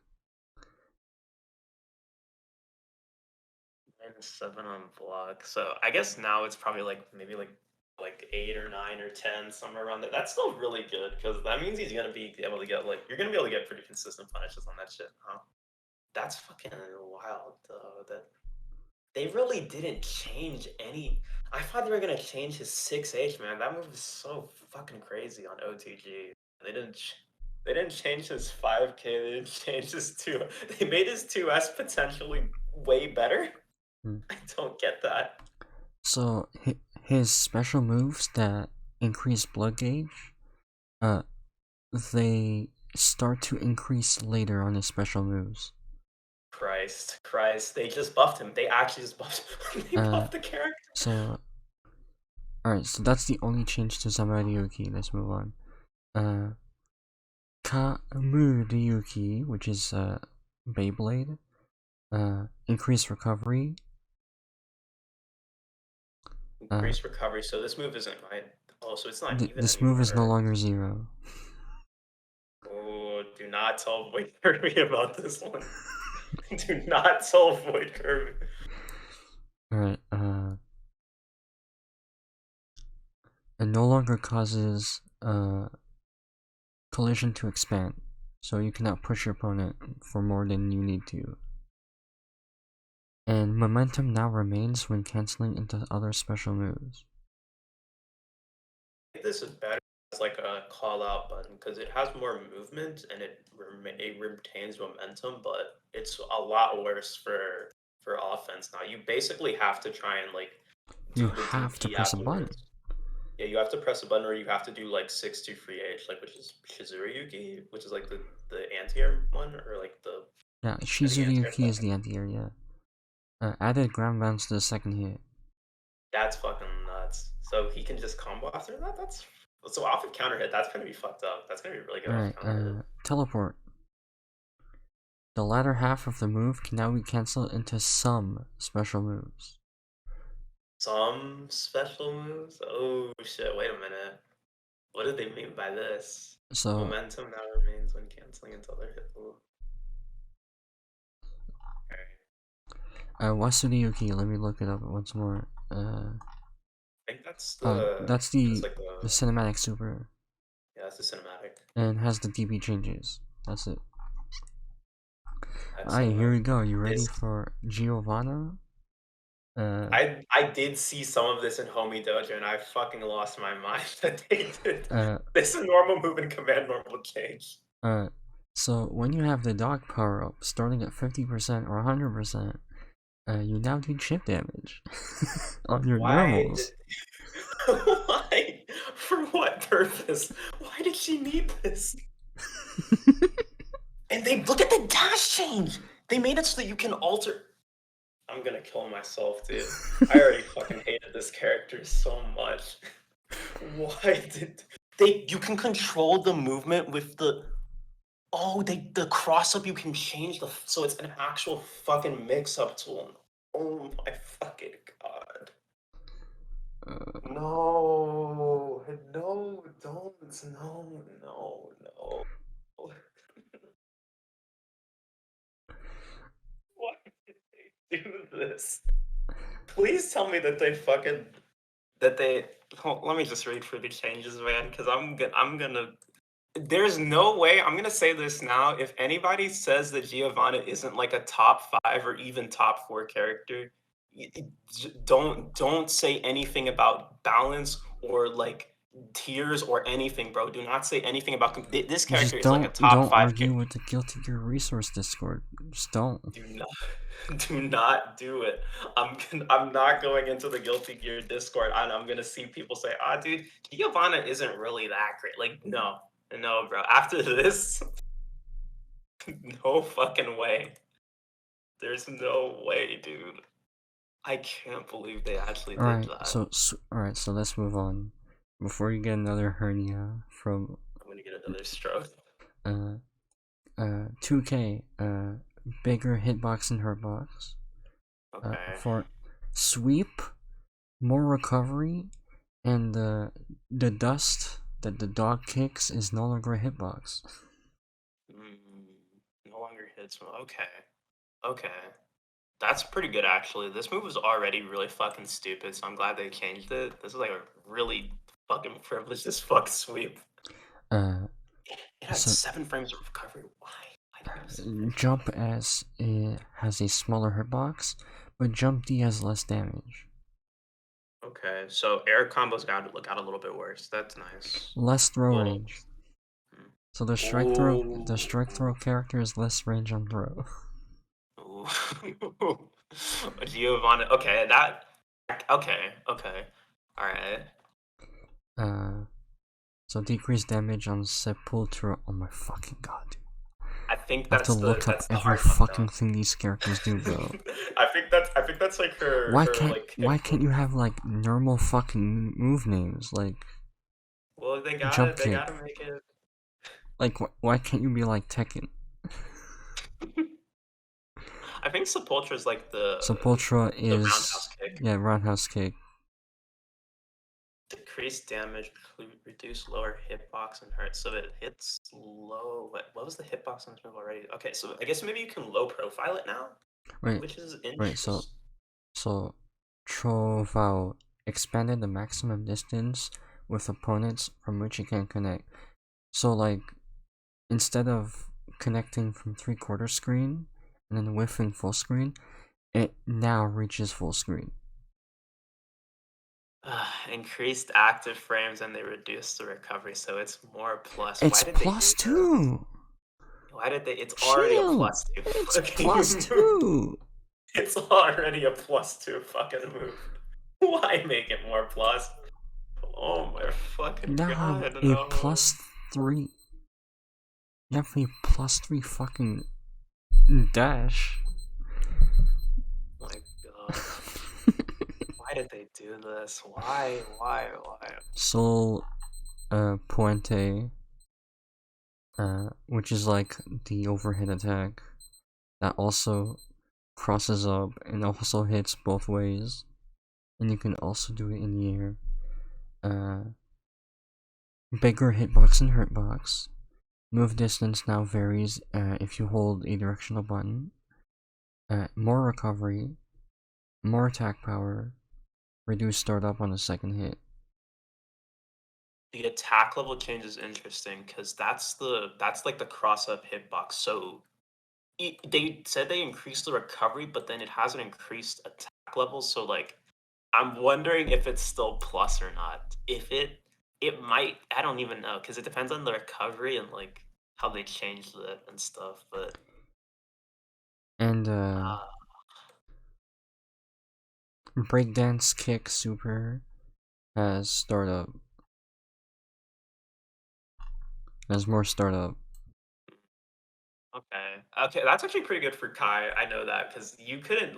-7 on block. So I guess now it's probably like maybe like 8 or 9 or 10, somewhere around there. That's still really good because that means he's gonna be able to get like you're gonna be able to get pretty consistent punishes on that shit, huh? That's fucking wild though. That they really didn't change any. I thought they were gonna change his 6H, man. That move is so fucking crazy on OTG. They didn't. They didn't change his 5K. They didn't change his two. They made his 2S potentially way better. Hmm. I don't get that. So his special moves that increase blood gauge, uh, they start to increase later on his special moves. Christ, they just buffed him. They actually just buffed him. They Uh, buffed the character. so alright, so that's the only change to Ryuki. Let's move on. Ryuki, which is Beyblade, increase recovery. Increased recovery, so this move isn't right. Oh, so it's not even This move is no anymore. longer 0. Oh, do not tell Void Kirby about this one. Do not tell Void Kirby. Alright, it no longer causes collision to expand, so you cannot push your opponent for more than you need to. And momentum now remains when canceling into other special moves. I think this is better as like a call out button because it has more movement and it retains momentum, but it's a lot worse for offense now. You basically have to try and like You do the have to DP press a button. afterwards. Yeah, you have to press a button or you have to do like 6 to free H, like which is Shizuriyuki, which is like the anti-air one, or like the Yeah, the anti-air Shizuriyuki is second. the anti-air, yeah. Added ground bounce to the second hit. That's fucking nuts. So he can just combo after that? That's so off of counter hit, that's gonna be fucked up. That's gonna be really good off Alright, counter hit. teleport. The latter half of the move can now be cancelled into some special moves. Some special moves? Oh shit, wait a minute. What did they mean by this? So, Momentum now remains when canceling until they're hit. Ooh. Wasuriyuki, let me look it up once more. I think That's that's like the cinematic super, yeah, that's the cinematic. and has the DB changes. That's it. Alright, here we Excellent. go. You ready This for Giovanna? I did see some of this in Homie Dojo, and I fucking lost my mind that they did. uh, This is normal move and command normal change. uh, so when you have the dog power up starting at 50% or 100%, you now do chip damage on your Why normals. did why? For what purpose? Why did she need this? And they look at the dash change. They made it so that you can alter. I'm gonna kill myself, dude. I already fucking hated this character so much. Why did they? You can control the movement with the. Oh, the cross up. You can change so it's an actual fucking mix up tool. Oh my fucking god. No, no, don't, no, no, no. Why did they do this? Please tell me that they fucking that they. Let me just read through the changes, man, because I'm gonna. There's no way. I'm gonna say this now. If anybody says that Giovanna isn't like a top 5 or even top 4 character, don't say anything about balance or like tiers or anything, bro. Do not say anything about this character Just is like a top don't 5 argue character. with the Guilty Gear Resource Discord. Just don't. Do not do not do it. I'm not going into the Guilty Gear Discord and I'm gonna see people say, "Ah, dude, Giovanna isn't really that great." Like, no, no, bro. After this, no fucking way. There's no way, dude. I can't believe they actually did that. Alright, so let's move on. Before you get another hernia from I'm gonna get another stroke. uh 2K, bigger hitbox and hurtbox. Okay. For sweep, more recovery, and the dust that the dog kicks is no longer a hitbox. No longer hits. Okay. Okay. That's pretty good, actually. This move was already really fucking stupid, so I'm glad they changed it. This is like a really fucking privileged as fuck sweep. Uh, It had so 7 frames of recovery. Why? Why did it have 7 frames? jump S has a smaller hitbox, but jump D has less damage. Okay, so air combos got a little bit worse. That's nice. Less throw But range. So the ooh, strike throw character is less range on throw. ooh. Giovanni. Okay, that. Okay, okay. All right. So decreased damage on Sepultura. Oh my fucking god, dude. I think I have to that's the look up that's the every hard one though. fucking thing these characters do, bro. I think that's like her like Why kick can't move. you have like normal fucking move names like Well, jump they kick? gotta make it. Like why can't you be like Tekken? I think Sepultura is like Sepultura the is roundhouse kick. yeah roundhouse kick. Decrease damage, reduce lower hitbox and hurt, so it hits low. What was the hitbox on this move already? Okay, so I guess maybe you can low profile it now, Right, which is right. interesting. So Trovao expanded the maximum distance with opponents from which it can connect. So like instead of connecting from 3/4 screen and then whiffing full screen, it now reaches full screen. Increased active frames and they reduce the recovery, so it's more plus. Why It's did they do this? +2. Why did they? It's already a Chill. plus 2 It's fucking move. +2. It's already a plus 2 fucking move. Why make it more plus? Oh my You fucking now have god, a no. +3. You have a +3 fucking dash. My god. Why did they do this? Why? Why? Soul Puente, which is like the overhead attack that also crosses up and also hits both ways, and you can also do it in the air. Bigger hitbox and hurtbox. Move distance now varies if you hold a directional button. More recovery, more attack power, reduce startup on the second hit. The attack level change is interesting because that's like the cross up hitbox. So they said they increased the recovery, but then it hasn't increased attack level. So like, I'm wondering if it's still plus or not. If it might, I don't even know because it depends on the recovery and like how they changed it and stuff. But And uh, breakdance kick super has startup. Has more startup. Okay. Okay, that's actually pretty good for Kai. I know that because you couldn't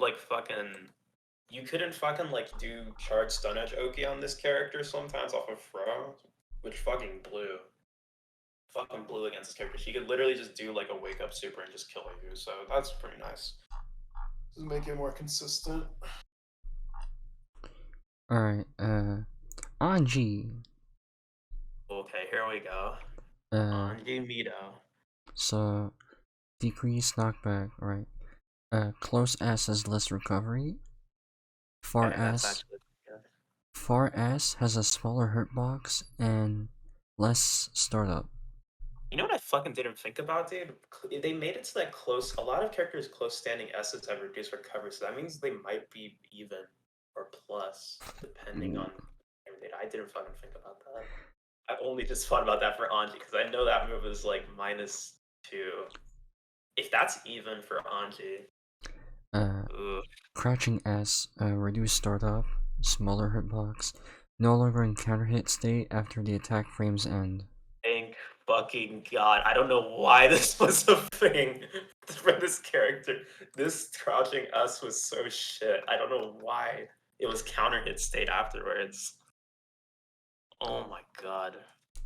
fucking like do charge stun edge Oki on this character sometimes off of Fro, which fucking blew against this character. She could literally just do like a wake up super and just kill you. So that's pretty nice. Just make it more consistent. Alright, Anji. Okay, here we go. Uh, Anji Mito. so, decrease knockback, right? Close S has less recovery. Far Okay, that's S, actually good. Far S has a smaller hurt box and less startup. You know what I fucking didn't think about, dude? They made it so that close. A lot of characters close standing S's have reduced recovery, so that means they might be even or plus depending Ooh. on everything. I didn't fucking think about that. I only just thought about that for Anji because I know that move is like -2. If that's even for Anji, Uh, ooh, Crouching S, reduced startup, smaller hurt box, no longer in counter hit state after the attack frames end. thank fucking god! I don't know why this was a thing for this character. This crouching us was so shit. I don't know why it was counter hit state afterwards. Oh my god.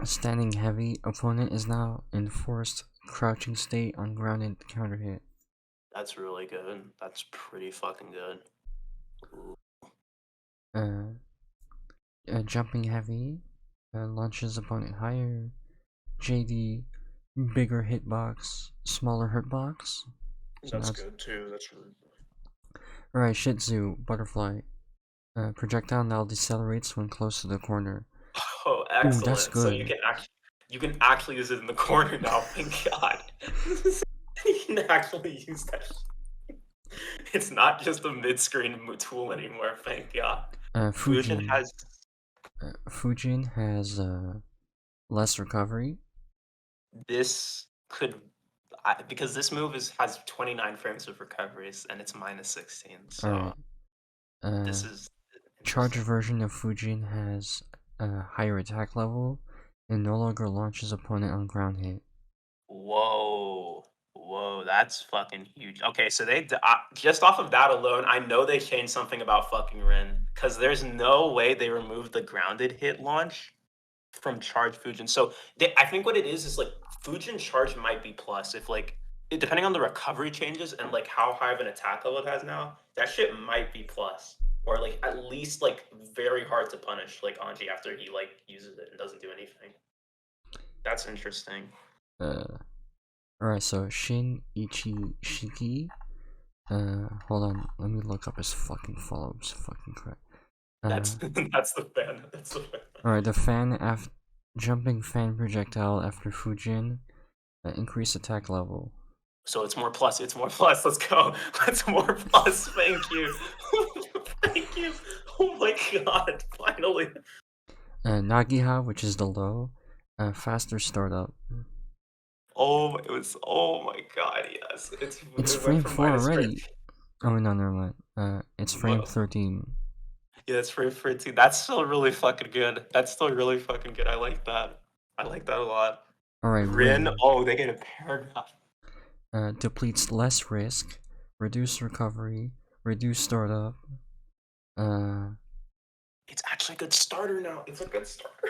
Standing heavy, opponent is now in forced crouching state on grounded counter hit. That's really good. That's pretty fucking good. Ooh. Uh, Jumping heavy, launches opponent higher. JD, bigger hitbox, smaller hurtbox. So That's that's good too. That's really good. alright. Shih Tzu, butterfly. Projectile now decelerates when close to the corner. Oh, Ooh, that's excellent. So good. you can actually use it in the corner now. Thank God. You can actually use that. It's not just a mid-screen tool anymore. Thank God. Fusion Fujin. has Fujin has less recovery. this could because this move has 29 frames of recoveries and it's -16. So Alright. Uh, this is Charge interesting. version of Fujin has a higher attack level and no longer launches opponent on ground hit. Whoa. Whoa, that's fucking huge. Okay, so just off of that alone, I know they changed something about fucking Rin because there's no way they removed the grounded hit launch from charge Fujin. So I think what it is like Fujin charge might be plus if like depending on the recovery changes and like how high of an attack level it has now, that shit might be plus or like at least like very hard to punish like Anji after he like uses it and doesn't do anything. That's interesting. Uh, Alright, so Shin Ichi Shiki. Hold on, let me look up his fucking follows. Fucking crap. That's that's the fan. That's the fan. Alright, the jumping fan projectile after Fujin. Increase attack level. So it's more plus. It's more plus. Let's go. That's more plus. Thank you. Thank you. Oh my god. Finally. Nagiha, which is the low. Faster startup. Oh, it was. Oh my god. Yes. It's It went frame from 4 minus already. 13. Oh, no, never mind. It's frame Whoa. 13. Yeah, it's frame 13. That's still really fucking good. That's still really fucking good. I like that. I like that a lot. Alright, Rin. Rin. Oh, they get a paragraph. Depletes less risk. Reduce recovery. Reduce startup. Uh, It's actually a good starter now. It's a good starter.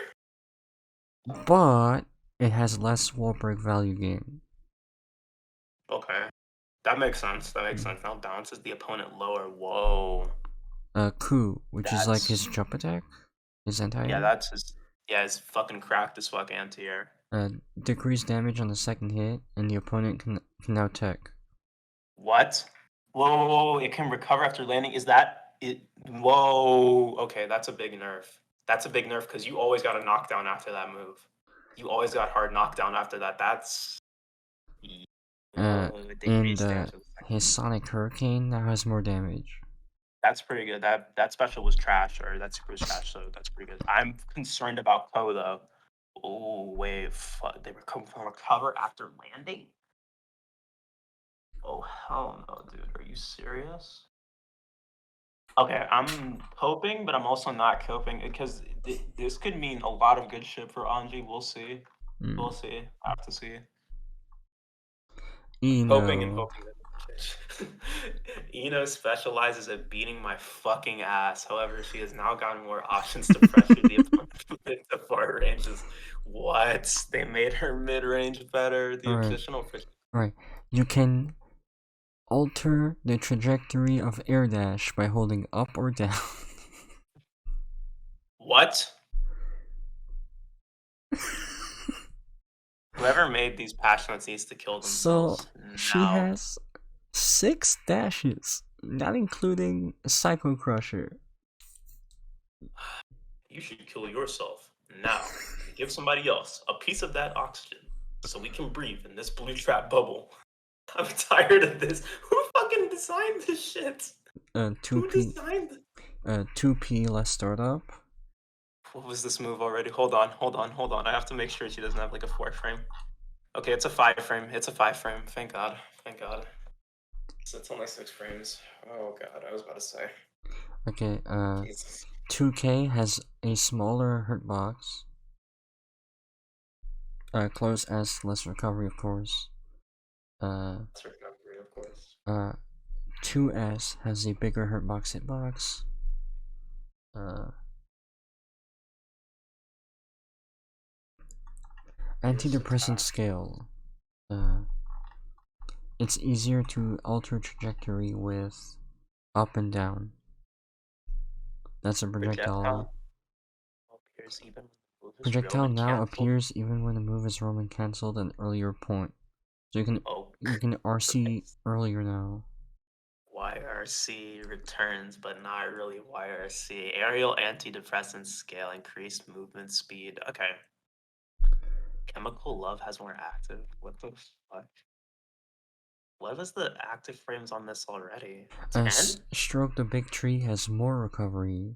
but it has less wall break value gain. Okay. That makes sense. That makes sense. Now bounces the opponent lower. Whoa. Ku, which is like his That's jump attack, his yeah, anti-air. that's his yeah, his fucking cracked as fuck anti-air. Decrease damage on the second hit, and the opponent can now tech. What? Whoa, whoa, whoa, it can recover after landing. Is that it? Whoa. Okay, that's a big nerf. That's a big nerf because you always got a knockdown after that move. You always got hard knockdown after that. That's Uh, and decreased damage. his Sonic Hurricane now has more damage. That's pretty good. That special was trash, or that super was trash, so that's pretty good. I'm concerned about Poe though. Oh wait, fuck. They recover after landing? Oh hell no, dude. Are you serious? Okay, I'm hoping, but I'm also not coping because this could mean a lot of good shit for Anji. We'll see. Mm. We'll see. I have to see. Hoping and Eno. hoping that Eno specializes at beating my fucking ass. However, she has now gotten more options to pressure the opponent into far ranges. What? They made her mid-range better. The Alright, additional push. alright. You can alter the trajectory of air dash by holding up or down. What? Whoever made these passionates needs to kill So themselves she now. has 6 dashes, not including Psycho Crusher. You should kill yourself now and give somebody else a piece of that oxygen so we can breathe in this blue trap bubble. I'm tired of this. Who fucking designed this shit? Who 2p, designed this? 2p less startup. What was this move already? Hold on, hold on, hold on. I have to make sure she doesn't have like a 4 frame. Okay, it's a 5 frame. It's a 5 frame. Thank God. Thank God. So it's only 6 frames. Oh God, I was about to say. Okay, Jesus. 2k has a smaller hurt box. Close as less recovery, of course. That's recovery, of course. 2s has a bigger hurt box hitbox. Antidepressant scale. It's easier to alter trajectory with up and down. That's a projectile. Appears even when the move is Projectile Roman now canceled. appears even when the move is Roman cancelled an earlier point. So you can RC earlier now. YRC returns, but not really YRC. Aerial antidepressant scale, increased movement speed. Okay. Chemical Love has more active. What the fuck? What was the active frames on this already? 10? Stroke the Big Tree has more recovery.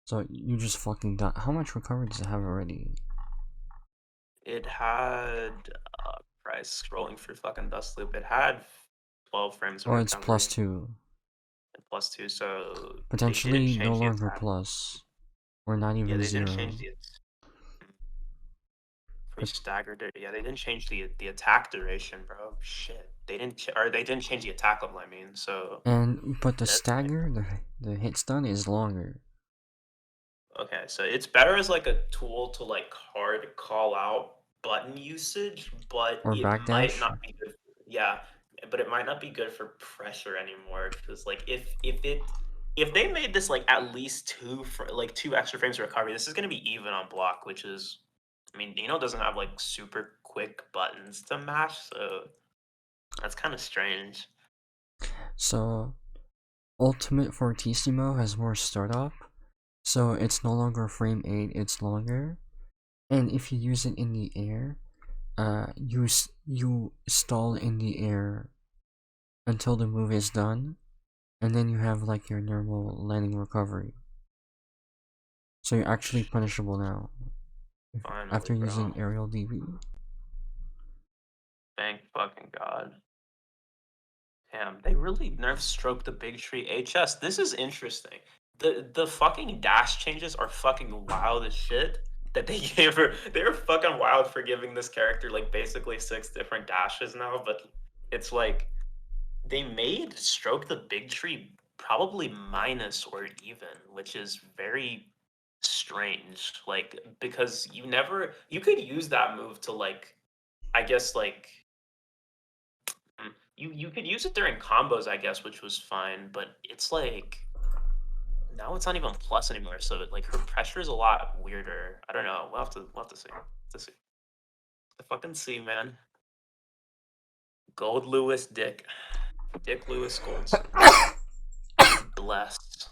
So you just fucking die. How much recovery does it have already? It had price scrolling through fucking Dust Loop. It had 12 frames of Oh, it's recovery. +2. And +2, so they didn't Potentially no change the longer attack. plus. Or not Yeah, even they didn't 0. change the staggered it. Yeah, they didn't change the attack duration, bro. Shit. They didn't or they didn't change the attack level, I mean. So But the that's stagger, the hit stun is longer. okay, so it's better as like a tool to like hard call out button usage, but Or it might backdash. not be good. Yeah, but it might not be good for pressure anymore because like if they made this like at least like 2 extra frames of recovery, this is gonna be even on block, which is, I mean, Dino doesn't have like super quick buttons to mash, so that's kind of strange. So Ultimate Fortissimo has more startup. So it's no longer frame 8, it's longer. And if you use it in the air, you stall in the air until the move is done, and then you have like your normal landing recovery. So you're actually punishable now Finally, after bro. using aerial DB. Thank fucking God. Damn, they really nerf stroke the big tree HS. This is interesting. The fucking dash changes are fucking wild as shit. That they gave her, they're fucking wild for giving this character like basically 6 different dashes now. But it's like they made stroke the big tree probably minus or even, which is very strange. Like because you could use that move to like, I guess like you could use it during combos, I guess, which was fine, but it's like now it's not even plus anymore. So like her pressure is a lot weirder. I don't know. We'll have to see. To see. I fucking see, man. Gold Lewis Dick. Dick Lewis Goldson. Blessed.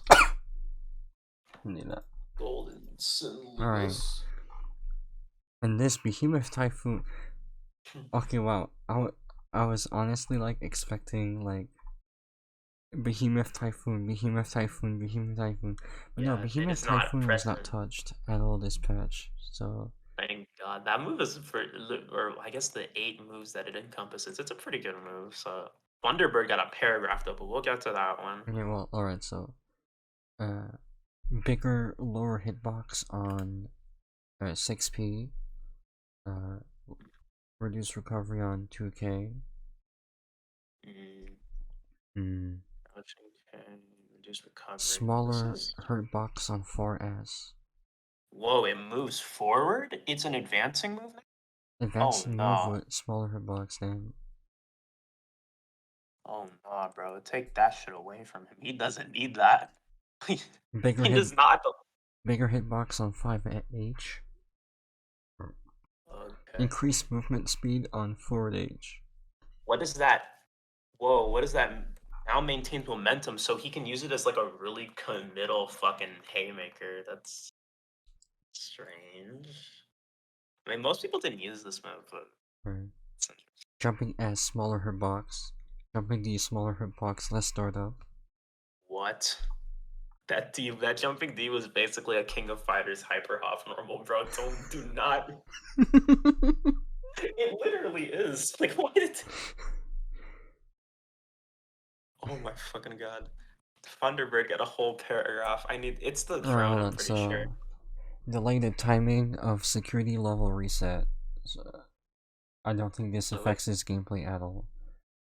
Need that. Goldenson Alright. Lewis. And this Behemoth Typhoon. Okay, wow. I was honestly like expecting like Behemoth Typhoon, Behemoth Typhoon, Behemoth Typhoon. But no, Yeah, it Behemoth is not Typhoon was not present. touched at all this patch. So Thank God. That move is for, or I guess the 8 moves that it encompasses. It's a pretty good move. So Thunderbird got a paragraph though, but we'll get to that one. okay, well, alright, so uh bigger lower hitbox on 6p, uh Reduce recovery on 2K. Mm, Hmm. crouching can reduce recovery. This Smaller is hurt box on 4S. whoa! It moves forward. It's an advancing move now. Oh Advancing move no! with smaller hurt box than Oh no, bro! Take that shit away from him. He doesn't need that. bigger He hit does not. bigger hitbox on 5H. Okay. Increased movement speed on forward H. What is that? Whoa! What is that? Now maintains momentum, so he can use it as like a really committal fucking haymaker. That's strange. I mean, most people didn't use this move, but Right. it's interesting. Jumping S, smaller hurt box. Jumping D, smaller hurt box, less startup. What? That jumping D was basically a King of Fighters hyper hop normal, bro. Do not. It literally is. Like, why did? Oh my fucking god. Thunderbird get a whole paragraph. I need. It's the Alright, throne. hold I'm on. pretty sure. So, delay the timing of security level reset. So, I don't think this So wait. affects his gameplay at all.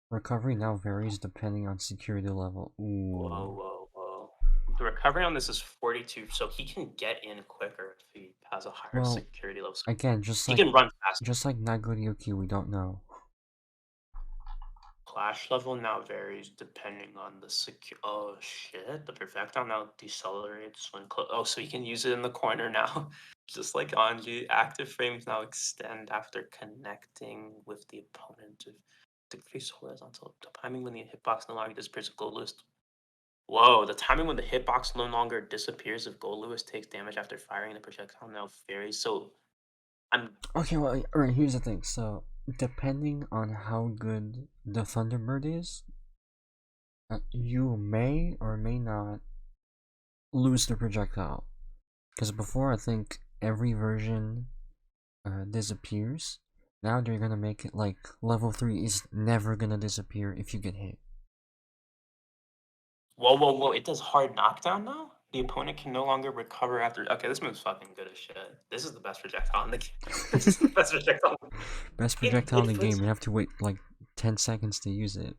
Recovery now varies depending on security level. Whoa, Ooh. whoa, whoa. The recovery on this is 42, so he can get in quicker if he has a higher Well, security level. So again, he can run faster. just like Nagoriyuki, we don't know. Clash level now varies depending on the secure. Oh shit! The projectile now decelerates when close. Oh, so you can use it in the corner now, just like Anji. Active frames now extend after connecting with the opponent to decrease horizontal timing when the hitbox no longer disappears if goal list. Whoa! The timing when the hitbox no longer disappears if Gold Lewis takes damage after firing the projectile now varies. So I'm Okay, well, alright, here's the thing. So, depending on how good the Thunderbird is, you may or may not lose the projectile. Because before, I think every version disappears. Now they're gonna make it like level 3 is never gonna disappear if you get hit. whoa, whoa, whoa! It does hard knockdown now. The opponent can no longer recover after. Okay, this move's fucking good as shit. This is the best projectile in the game. This is the best projectile. Best It projectile in it the puts. game, you have to wait like 10 seconds to use it.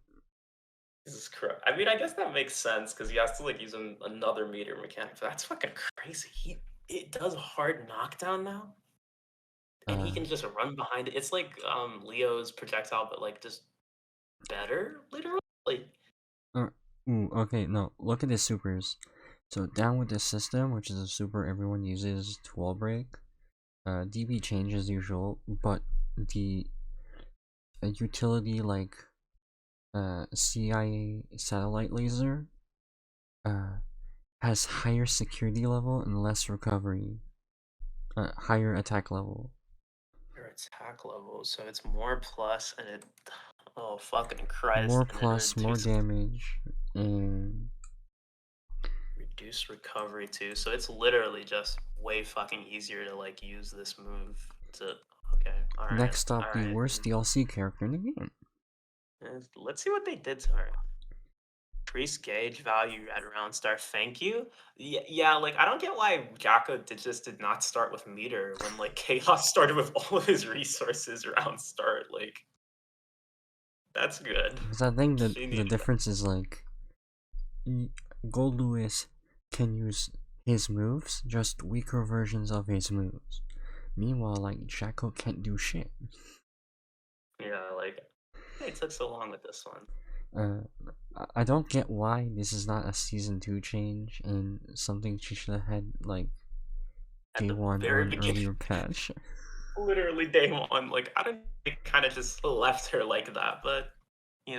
This is correct. I mean, I guess that makes sense because he has to like use another meter mechanic. But that's fucking crazy. It does hard knockdown now, and he Uh, can just run behind it. It's like Leo's projectile, but like just better, literally. Like uh, ooh, okay, no, look at his supers. So down with this system, which is a super everyone uses to wall break, DB changes as usual, but the utility like CIA satellite laser uh, has higher security level and less recovery, higher attack level. your attack level, so it's more plus, and it. Oh fucking Christ! More And it plus, more reduces damage, and reduce recovery too. So it's literally just way fucking easier to like use this move to. Okay, next all up, the right. worst DLC character in the game. Let's see what they did to her. Increase gauge value at round start. Thank you. Yeah, yeah. Like I don't get why Jacko just did not start with meter when like Chaos started with all of his resources around start. Like that's good. Because I think that She the needed that. difference is like Gold Lewis can use his moves, just weaker versions of his moves. Meanwhile, like Jacko can't do shit. Yeah, like it took so long with this one. Uh, I don't get why this is not a season 2 change and something she should have had like At day the 1 or very an beginning, earlier patch. literally day one. Like I don't think kind of just left her like that, but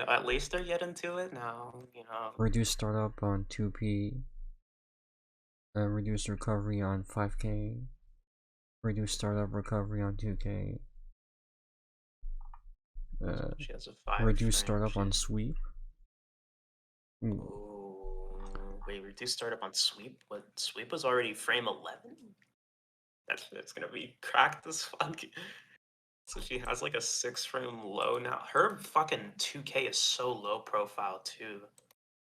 at least they're getting to it now. Reduce startup on 2P, reduce recovery on 5K, reduce startup recovery on 2K, uh, She has a five reduce frame. startup on She's sweep. Ooh. oh wait, reduce startup on sweep. What sweep was already frame 11? That's gonna be cracked as fuck. So she has like a 6 frame low now. Her fucking 2K is so low profile too.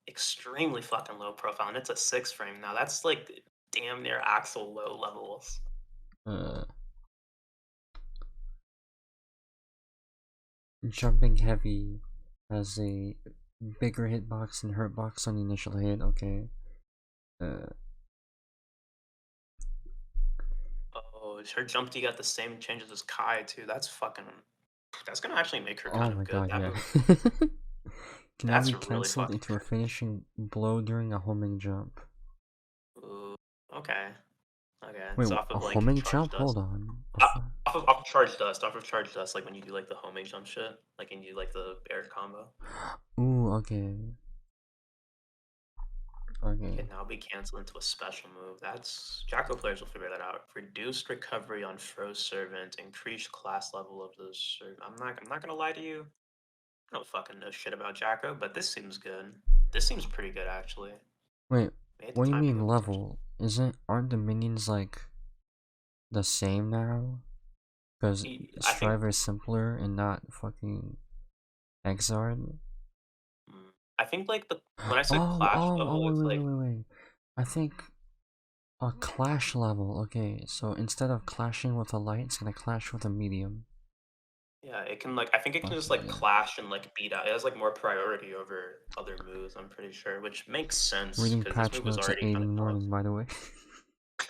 Extremely fucking low profile, and it's a 6 frame now. That's like damn near Axel low levels. Uh, jumping heavy has a bigger hitbox and hurtbox on the initial hit. Okay. Oh, her jump D got the same changes as Kai too. That's gonna actually make her Oh kind my of good. god, That yeah. move, Can now that's be really cancelled fucking into a crazy. finishing blow during a homing jump. Ooh, okay, okay. Wait, It's off a of like homing charge jump? dust. Hold on. The Off, fuck? off of charge dust. Off of charge dust. Like when you do like the homing jump shit. Like and you like the air combo. Ooh, okay. Okay. Can now be canceled into a special move. That's Jacko players will figure that out. Reduced recovery on Froze Servant, increased class level of the servant. I'm not gonna lie to you. I don't fucking know shit about Jacko, but this seems good. This seems pretty good actually. Wait, Made the what do you timing mean of attention. level? Aren't the minions like the same now? Because I think Striver is simpler and not fucking Exard? I think like the when I said Oh, clash oh, oh, level, it's like wait. I think a clash level. Okay, so instead of clashing with a light, it's gonna clash with a medium. yeah, it can like I think it can just Okay, like yeah. clash and like beat out. It has like more priority over other moves. I'm pretty sure, which makes sense Reading because this patch move was notes at already 8 kind in the morning, by the way.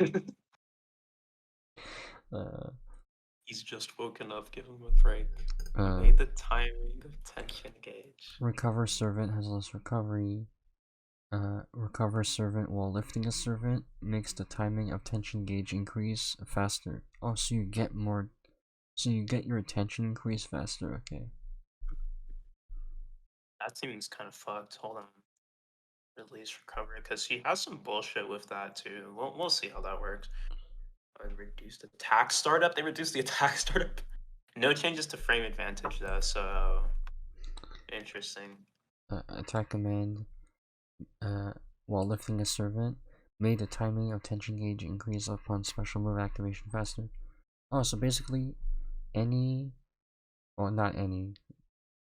of. uh, He's just woken up. Give him a break. uh, Made the timing of tension gauge. Recover Servant has less recovery. Recover Servant while lifting a servant makes the timing of tension gauge increase faster. Oh, so you get more. So you get your attention increase faster. Okay. That seems kind of fucked. Hold on. Release recovery because he has some bullshit with that too. We'll see how that works. Reduced attack startup. They reduced the attack startup. No changes to frame advantage though, so interesting. Attack command. Uh, while lifting a servant made the timing of tension gauge increase upon special move activation faster. Oh, so basically any, well, not any,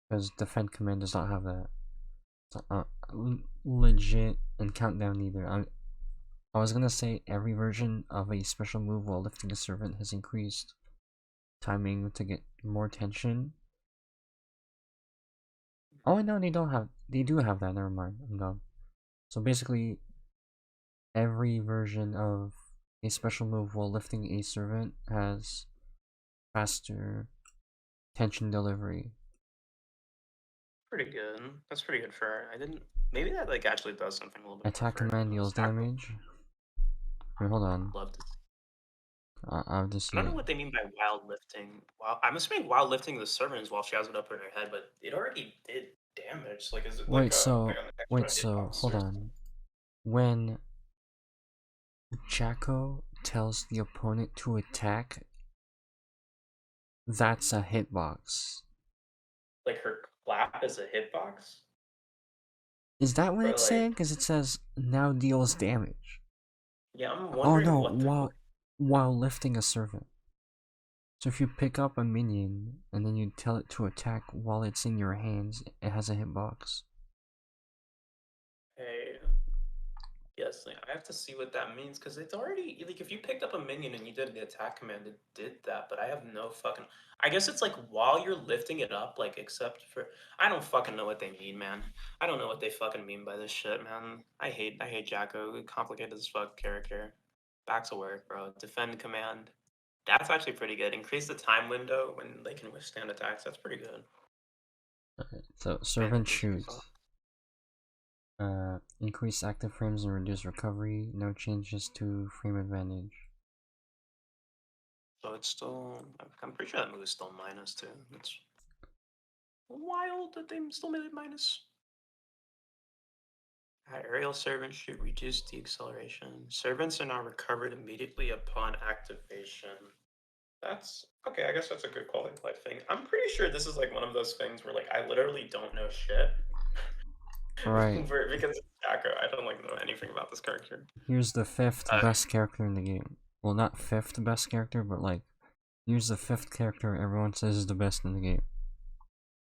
because defend command does not have that. So, legit and countdown either. I was gonna say every version of a special move while lifting a servant has increased timing to get more tension. Oh no, they don't have. They do have that. Never mind. I'm dumb. So basically, every version of a special move while lifting a servant has faster tension delivery. Pretty good. That's pretty good for. I didn't. Maybe that like actually does something a little bit more Attack for her. Who command knows? deals damage. Wait, hold on. Love to. I'll just I don't know see. what they mean by wild lifting. Wow, I'm assuming wild lifting the servants while she has it up in her head, but it already did damage. Like, is it like an Wait, extra so hitbox hold or something? on. When Jacko tells the opponent to attack, that's a hitbox. Like her clap is a hitbox, Is that what or it's saying? like, Because it says now deals damage. yeah, I'm Oh wondering no, what the fuck. while lifting a servant. So if you pick up a minion and then you tell it to attack while it's in your hands, it has a hitbox. Hey, yes, like, I have to see what that means because it's already like if you picked up a minion and you did the attack command, it did that. But I have no fucking. I guess it's like while you're lifting it up, like except for I don't fucking know what they mean, man. I don't know what they fucking mean by this shit, man. I hate Jacko. Complicated as fuck character. Back to work, bro. Defend command. That's actually pretty good. Increase the time window when they can withstand attacks. That's pretty good. Okay, so Man, servant these shoot. results. Increase active frames and reduce recovery. No changes to frame advantage. So it's still. I'm pretty sure that move is still minus too. It's wild that they still made it minus. Aerial servants should reduce the acceleration. Servants are now recovered immediately upon activation. That's okay. I guess that's a good quality of life thing. I'm pretty sure this is like one of those things where like I literally don't know shit Right. because it's Jacko. I don't like know anything about this character. Here's the fifth Uh, best character in the game. Well, not fifth best character, but like, here's the fifth character everyone says is the best in the game.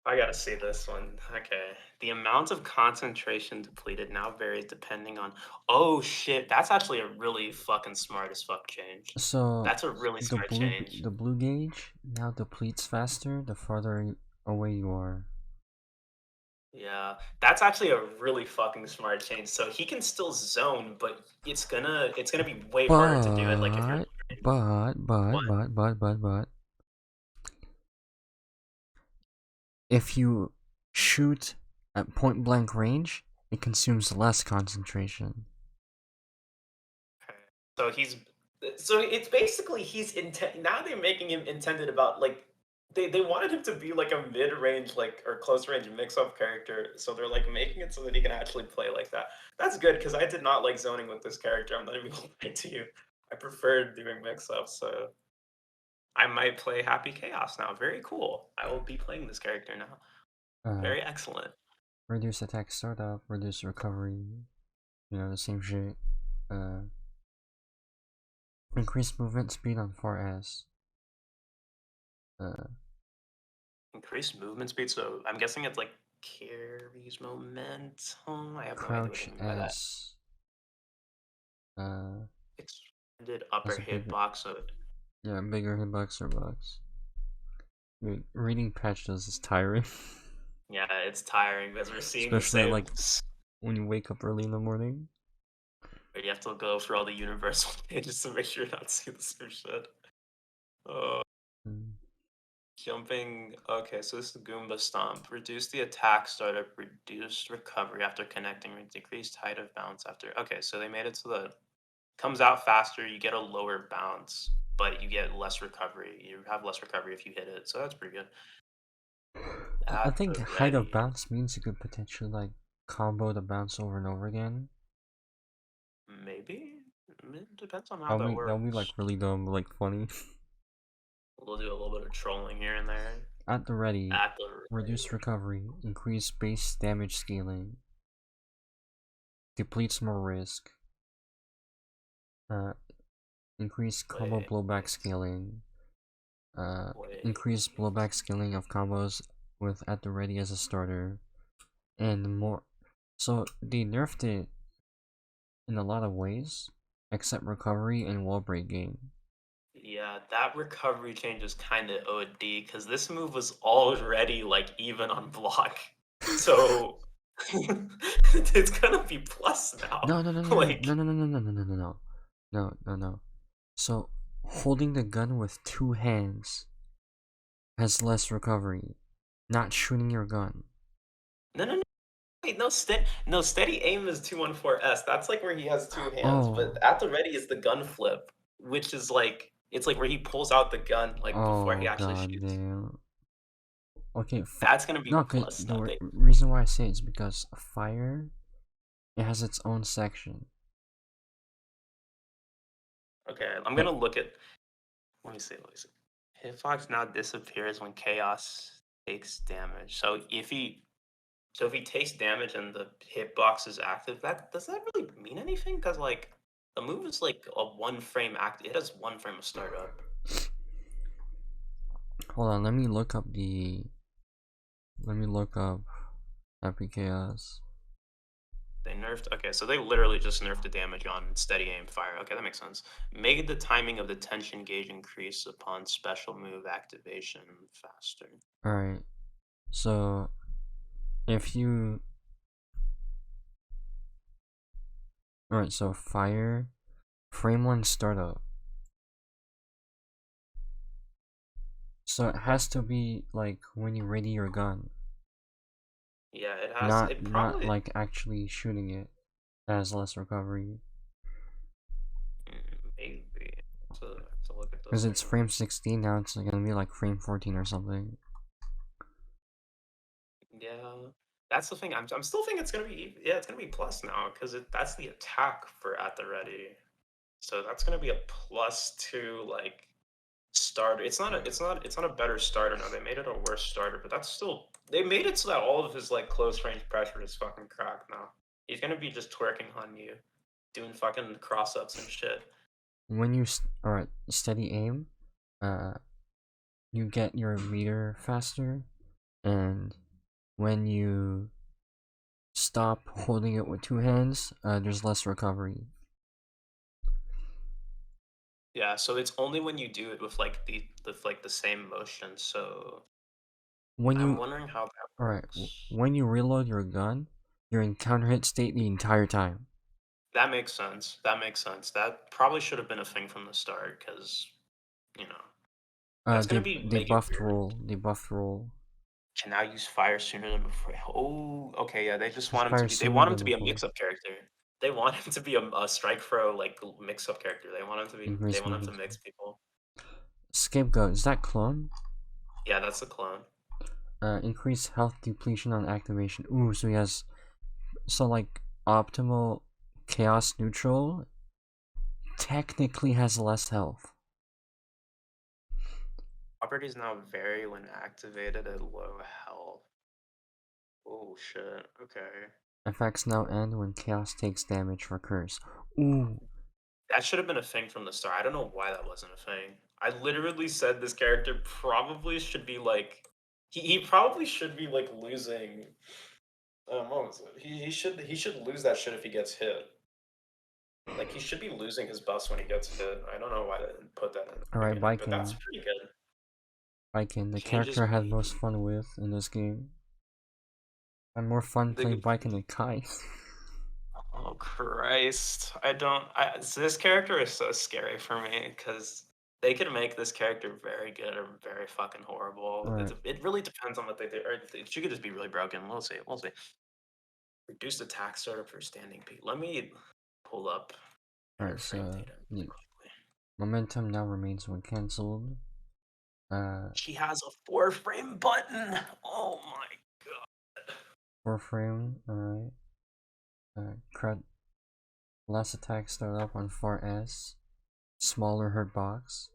I gotta see this one. Okay. The amount of concentration depleted now varies depending on. Oh shit, that's actually a really fucking smart as fuck change. So That's a really smart change. the blue gauge now depletes faster the farther away you are. Yeah, that's actually a really fucking smart change. So he can still zone, but it's gonna be way harder to do it. Like if you're But, but, but, what? but, but, but, but, if you shoot at point blank range, it consumes less concentration. Okay. So so it's basically he's intent. Now they're making him intended about like they wanted him to be like a mid range like or close range mix up character. So they're like making it so that he can actually play like that. That's good because I did not like zoning with this character. I'm not even gonna lie to you. I preferred doing mix ups. So I might play Happy Chaos now. Very cool. I will be playing this character now. Uh, Very excellent. reduce attack startup, reduce recovery, the same shit. Uh, increase movement speed on 4S. Uh, Increased movement speed. So I'm guessing it's like carries momentum. I have no idea what they crouch mean by that. S. Uh, Expanded upper has a bigger, hitbox. So yeah, bigger hitbox or box. Dude, reading patches is tiring. yeah, it's tiring because we're seeing the Especially same. like when you wake up early in the morning. You have to go through all the universal pages to make sure you're not seeing the same shit. Uh, Mm. Jumping. Okay, so this is Goomba Stomp. Reduce the attack startup, reduced recovery after connecting, decreased height of bounce after. Okay, so they made it so that comes out faster, you get a lower bounce, but you get less recovery. You have less recovery if you hit it, so that's pretty good. I At think the height of ready, bounce means you could potentially like combo the bounce over and over again. maybe. It depends on how That'll that be that'll be like works. really dumb, like funny. We'll do a little bit of trolling here and there. At the ready, At the reduce recovery, increase base damage scaling, depletes more risk, uh, increase combo wait, blowback scaling, uh, wait. increase blowback scaling of combos with at the ready as a starter, and more. So they nerfed it in a lot of ways, except recovery and wall break game. Yeah, that recovery change is kind of OD because this move was already like even on block, so it's gonna be plus now. No, no, no, no, no, Like, no, no, no, no, no, no, no, no, no, no, no, no. So holding the gun with two hands has less recovery. Not shooting your gun. no, no, no, wait, no, steady aim is 214S. That's like where he has two hands, but Oh, at the ready is the gun flip, which is like it's like where he pulls out the gun like before he oh, actually god shoots. damn. Okay, That's gonna be no, cause plus the now, baby. reason why I say it is because fire, it has its own section. Okay, I'm But gonna look at. Let me see. Let me see. Hitbox now disappears when chaos takes damage. So if he takes damage and the hitbox is active, that does that really mean anything? Because like the move is like a one frame act. It has one frame of startup. hold on, let me look up the. Let me look up Happy Chaos. They nerfed. Okay, so they literally just nerfed the damage on steady aim fire. Okay, that makes sense. Made the timing of the tension gauge increase upon special move activation faster. Alright, so if you. Alright, so fire, frame 1 startup. So it has to be like when you ready your gun, Yeah, it has. not It not probably. like actually shooting it. That has less recovery. Maybe. To look at Because this it's right now. frame 16 now, it's gonna be like frame 14 or something. Yeah, that's the thing. I'm still thinking it's gonna be yeah, it's gonna be plus now because that's the attack for at the ready. So that's gonna be a +2 like starter. It's not a better starter now. They made it a worse starter, but that's still they made it so that all of his like close range pressure is fucking cracked now. He's gonna be just twerking on you, doing fucking cross ups and shit. When you alright, steady aim, uh, you get your meter faster, and when you stop holding it with two hands, there's less recovery. Yeah, so it's only when you do it with like the same motion. So when I'm you wondering how that alright, works. when you reload your gun, you're in counter hit state the entire time. That makes sense. That makes sense. That probably should have been a thing from the start, because you know that's gonna be They make it buffed weird. roll. They buffed roll. Can now use fire sooner than before. Oh, okay, yeah. They just Just want him to fire be. They sooner want him than to be a before. mix-up character. They want him to be a strike throw like mix-up character. They want him to be. They Increase want him to movement mix speed. people. Scapegoat, is that clone? Yeah, that's a clone. Increase health depletion on activation. Ooh, so he has so like optimal chaos neutral technically has less health. Properties now vary when activated at low health. Oh shit. Okay. Effects now end when chaos takes damage for curse. Ooh, That should have been a thing from the start. I don't know why that wasn't a thing. I literally said this character probably should be like he probably should be like losing what was it? He should lose that shit if he gets hit. Like he should be losing his buffs when he gets hit. I don't know why they didn't put that in the alright, beginning, but that's Baiken. pretty good. Baiken, the Changes character I had me. most fun with in this game. I had more fun playing The, Baiken than Kai. oh Christ! I don't. This character is so scary for me because they could make this character very good or very fucking horrible. alright, It really depends on what they do. Or she could just be really broken. We'll see. We'll see. Reduced attack startup for standing peak. Let me pull up her alright, frame so data really the quickly. momentum now remains when cancelled. She has a 4 frame button. Oh my god. 4 frame, alright. Crud, less attack startup on 4S, smaller hurt box.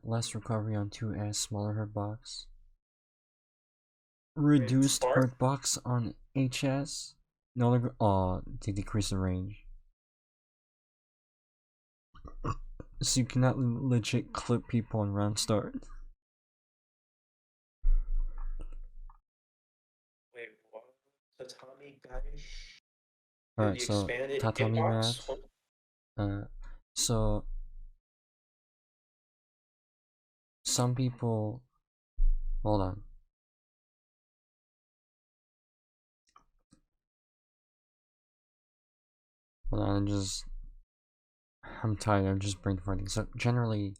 Less recovery on 2S, smaller hurt box. Wait, Reduced Spark? hurt box on HS. No longer. Oh, to decrease the range. So you cannot legit clip people on round start. Wait, what? Tatami guys? Dude, Alright, the so expanded tatami hitbox? mat. Uh, so some people. Hold on. Hold on, I'm tired, I'm just brain farting. So generally,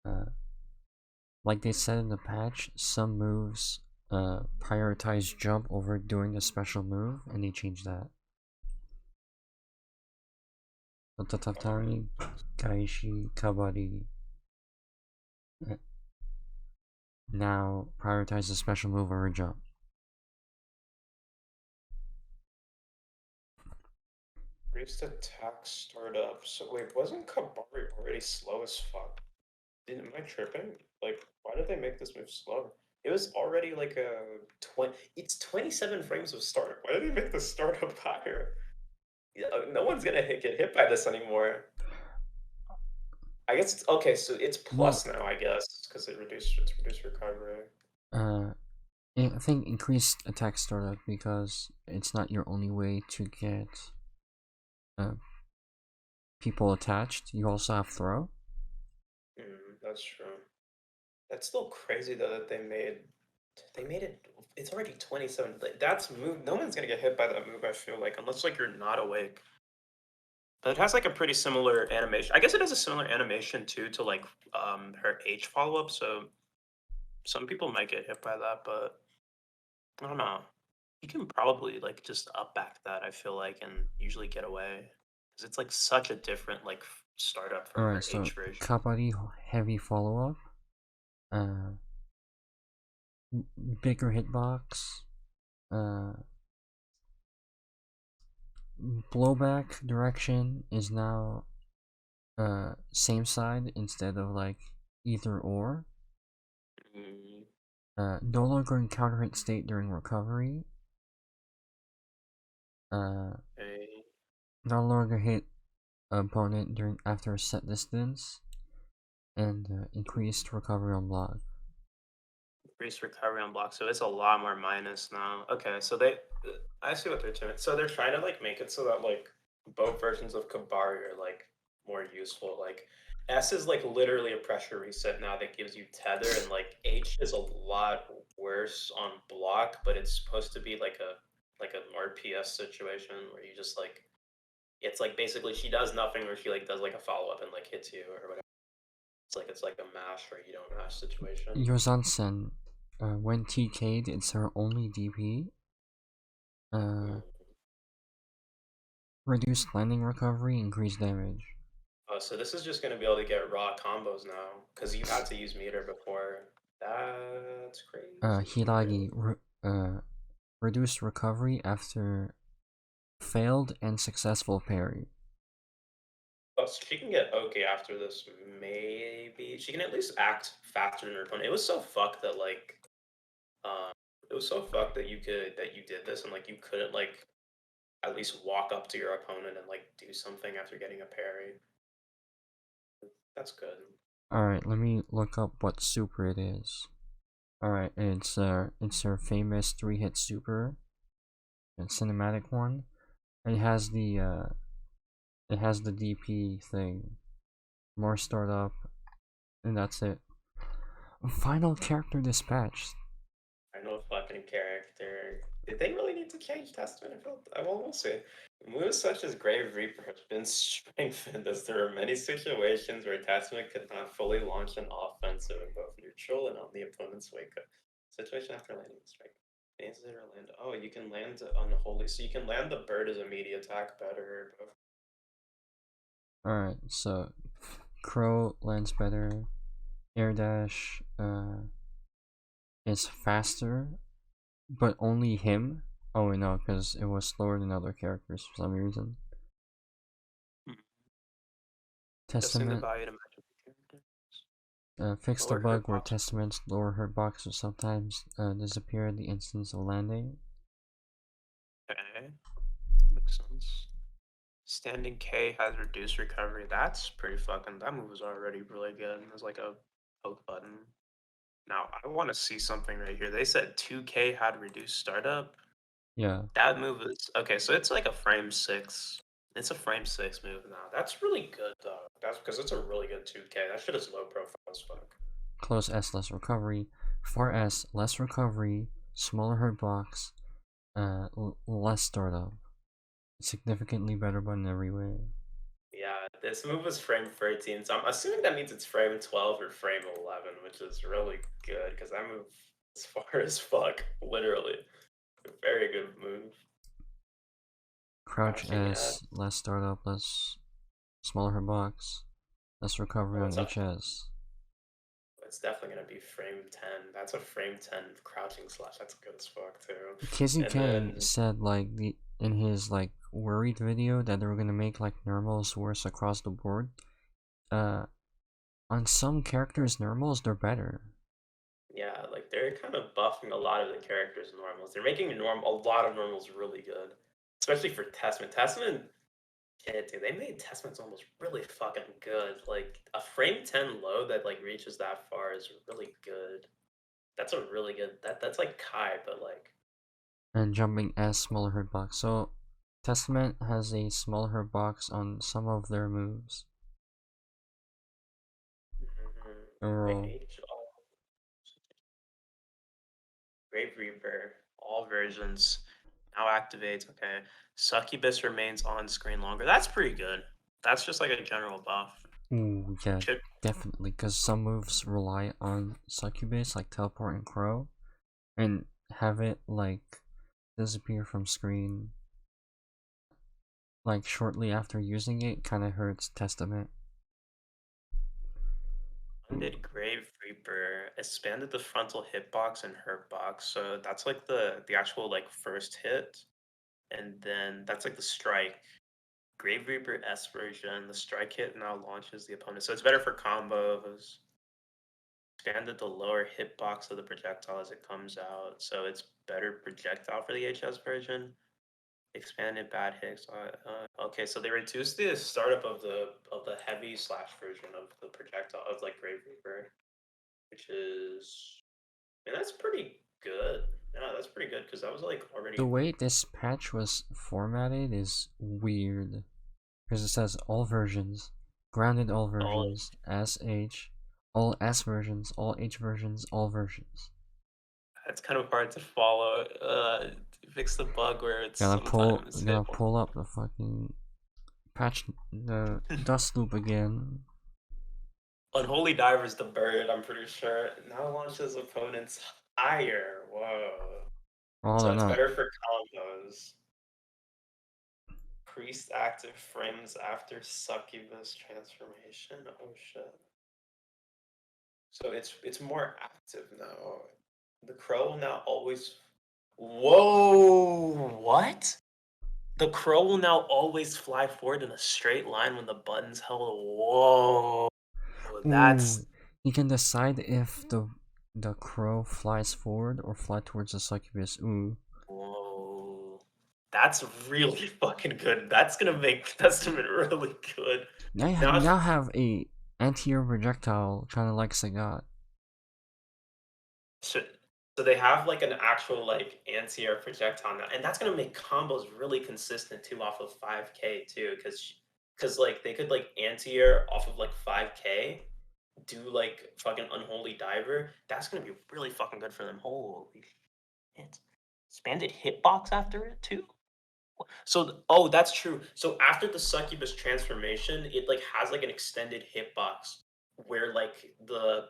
uh, like they said in the patch, some moves prioritize jump over doing a special move, and they changed that. So Alright. tatami, kaishi, kabari uh, now prioritize a special move over jump. Reduced attack startup. So wait, wasn't Kabari already slow as fuck? Am I tripping? Like, why did they make this move slow? It was already like a 20. It's 27 frames of startup. Why did they make the startup higher? Yeah, no one's gonna get hit by this anymore. I guess it's okay. So it's Well, plus now, I guess, because it's reduced recovery. uh, I think increased attack startup because it's not your only way to get uh, people attached. You also have throw. That's true. That's still crazy though that they made it. It's already 27. Like, that's move. No one's gonna get hit by that move. I feel like unless like you're not awake. But it has like a pretty similar animation. I guess it has a similar animation too to like her H follow up. So some people might get hit by that, but I don't know. You can probably like just up back that. I feel like and usually get away because it's like such a different like startup from Alright, her so H version. kabari heavy follow up. Uh, bigger hitbox. Uh, blowback direction is now same side instead of like either or. Mm, No longer in counter hit state during recovery. okay. No longer hit opponent during after a set distance, and increased recovery on block. Increased recovery on block, so it's a lot more minus now. Okay, so I see what they're doing. So they're trying to like make it so that like both versions of Kabari are like more useful. Like S is like literally a pressure reset now that gives you tether, and like H is a lot worse on block, but it's supposed to be like an RPS situation where you just like it's like basically she does nothing or she like does like a follow up and like hits you or whatever. It's like a mash or you don't mash situation. Yozansen, when TK'd, it's her only DP. Uh, Mm. reduced landing recovery, increased damage. Oh, so this is just gonna be able to get raw combos now because you had to use meter before. That's crazy. Really? Hiragi, reduced recovery after failed and successful parry. Oh, so she can get okay after this. Maybe she can at least act faster than her opponent. It was so fucked that um, it was so fucked that you did this and like you couldn't like at least walk up to your opponent and like do something after getting a parry. That's good. Alright, let me look up what super it is. Alright, it's her famous 3-hit super, a cinematic one. It has the DP thing, more startup, and that's it. Final character dispatched. I know fucking character. Did they really need to change Testament? I felt I will say moves such as Grave Reaper have been strengthened as there are many situations where Testament could not fully launch an offensive in both neutral and on the opponent's wake up. Situation after landing the strike. Is there a land? Oh, you can land unholy, so you can land the bird as a media attack better. Alright, so Crow lands better. Air dash is faster, but only him. Oh wait, no, because it was slower than other characters for some reason. Adjusting the Testament value to match with the character. fixed a Lower her bug where box. Testaments lower hurt box will sometimes disappear at the instance of landing. Okay, makes sense. Standing K has reduced recovery. That's pretty fucking. That move is already really good. There's like a poke button. Now I want to see something right here. They said 2K had reduced startup. Yeah, That move is okay. So it's like a frame six. It's a frame six move now. That's really good though. That's because it's a really good 2K. That shit is low profile as fuck. close S less recovery, 4S less recovery, smaller hurt box, less startup. Significantly better button every way. Yeah, this move is frame 13, so I'm assuming that means it's frame 12 or frame 11, which is really good because that move is far as fuck, literally. A very good move. Crouch Crouching at S, less startup, less smaller hurt box, less recovery oh, on HS. it's definitely gonna be frame 10. That's a frame 10 crouching slash. That's good as fuck too. Kizzy And Kang then said like in his like worried video that they were gonna make like normals worse across the board. Uh, on some characters normals they're better. yeah, like they're kind of buffing a lot of the characters' normals. They're making a lot of normals really good, especially for Testament. Testament, yeah, dude, they made Testament's almost really fucking good. Like a frame 10 low that like reaches that far is really good. That's a really good. That's like Kai, but like And jumping S, smaller hurt box. So Testament has a smaller hurt box on some of their moves. Overall, H Grave Reaper, all versions now activates. Okay, Succubus remains on screen longer. That's pretty good. That's just like a general buff. ooh yeah, Should definitely. Because some moves rely on Succubus like teleport and Crow, and have it like disappear from screen like shortly after using it kind of hurts Testament. Funded Grave Reaper expanded the frontal hitbox and hurt box, so that's like the actual like first hit, and then that's like the strike. Grave Reaper S version, the strike hit now launches the opponent, so it's better for combos. Expanded the lower hitbox of the projectile as it comes out, so it's better projectile for the HS version. Expanded bad hits. Okay, so they reduced the startup of the heavy slash version of the projectile of like Grave Reaper, which is and that's pretty good. Yeah, that's pretty good because that was like The already way this patch was formatted is weird. Because it says all versions, grounded all all. versions, SH, all S versions, all H versions, all versions. it's kind of hard to follow. Fix the bug where it's sometimes Gotta hit. pull up the fucking patch the dust loop again. Unholy Diver's the bird, I'm pretty sure. Now launches opponents higher. Whoa. Oh, So they're it's not. better for combos. Priest active frames after succubus transformation. Oh shit. So it's more active now. The crow will now always. Whoa! What? The crow will now always fly forward in a straight line when the button's held. Whoa! Ooh, That's you can decide if the crow flies forward or fly towards the succubus. Ooh. whoa. That's really fucking good. That's gonna make Testament really good. Now you Now now have a anti-air projectile kind of like Sagat. so, so they have like an actual like anti-air projectile now, and that's gonna make combos really consistent too off of 5K too, because like they could like anti-air off of like 5K, do like fucking unholy diver. That's gonna be really fucking good for them. Holy shit! Expanded hitbox after it too. Oh, that's true. So after the succubus transformation, it like has like an extended hitbox where like the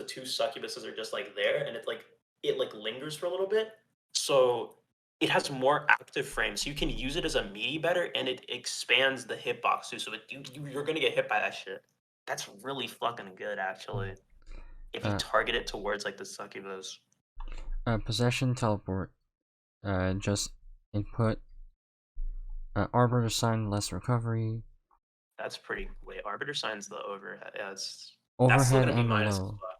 two succubuses are just like there, and it like lingers for a little bit. So it has more active frames. So you can use it as a meaty better, and it expands the hitbox too. So you're gonna get hit by that shit. That's really fucking good, actually. If you Uh, target it towards like the succubus, possession teleport. Just input. Arbiter sign less recovery. that's pretty. Wait, Arbiter signs the overhead. Yeah, that's still Overhead gonna be and minus as below. fuck.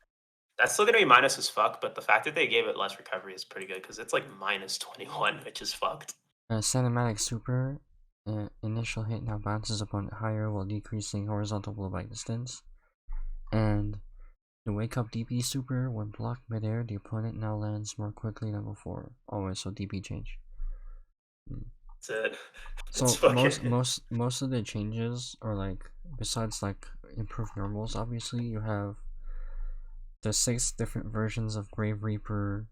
That's still gonna be minus as fuck, but the fact that they gave it less recovery is pretty good because it's like minus 21, which is fucked. Cinematic super. Initial hit now bounces upon higher while decreasing horizontal blowback distance. And the wake up DP super, when blocked midair, the opponent now lands more quickly than before. Always, so DP change. That's it. It's So fucking most of the changes are like, besides like improved normals, obviously you have the 6 different versions of Grave Reaper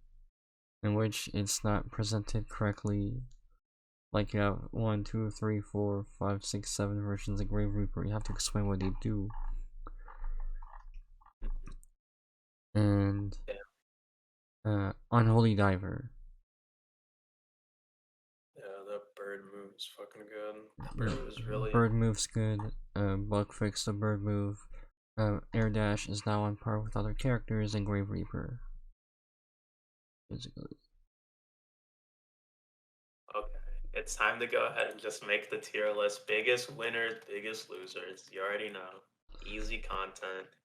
in which it's not presented correctly. Like you have 1, 2, 3, 4, 5, 6, 7 versions of Grave Reaper. You have to explain what they do. And yeah, Unholy Diver. yeah, that bird move is fucking good. That bird move is really Bird move's good. Bug fix the bird move. Air dash is now on par with other characters in Grave Reaper. Basically. okay. It's time to go ahead and just make the tier list. Biggest winners, biggest losers. You already know. Easy content.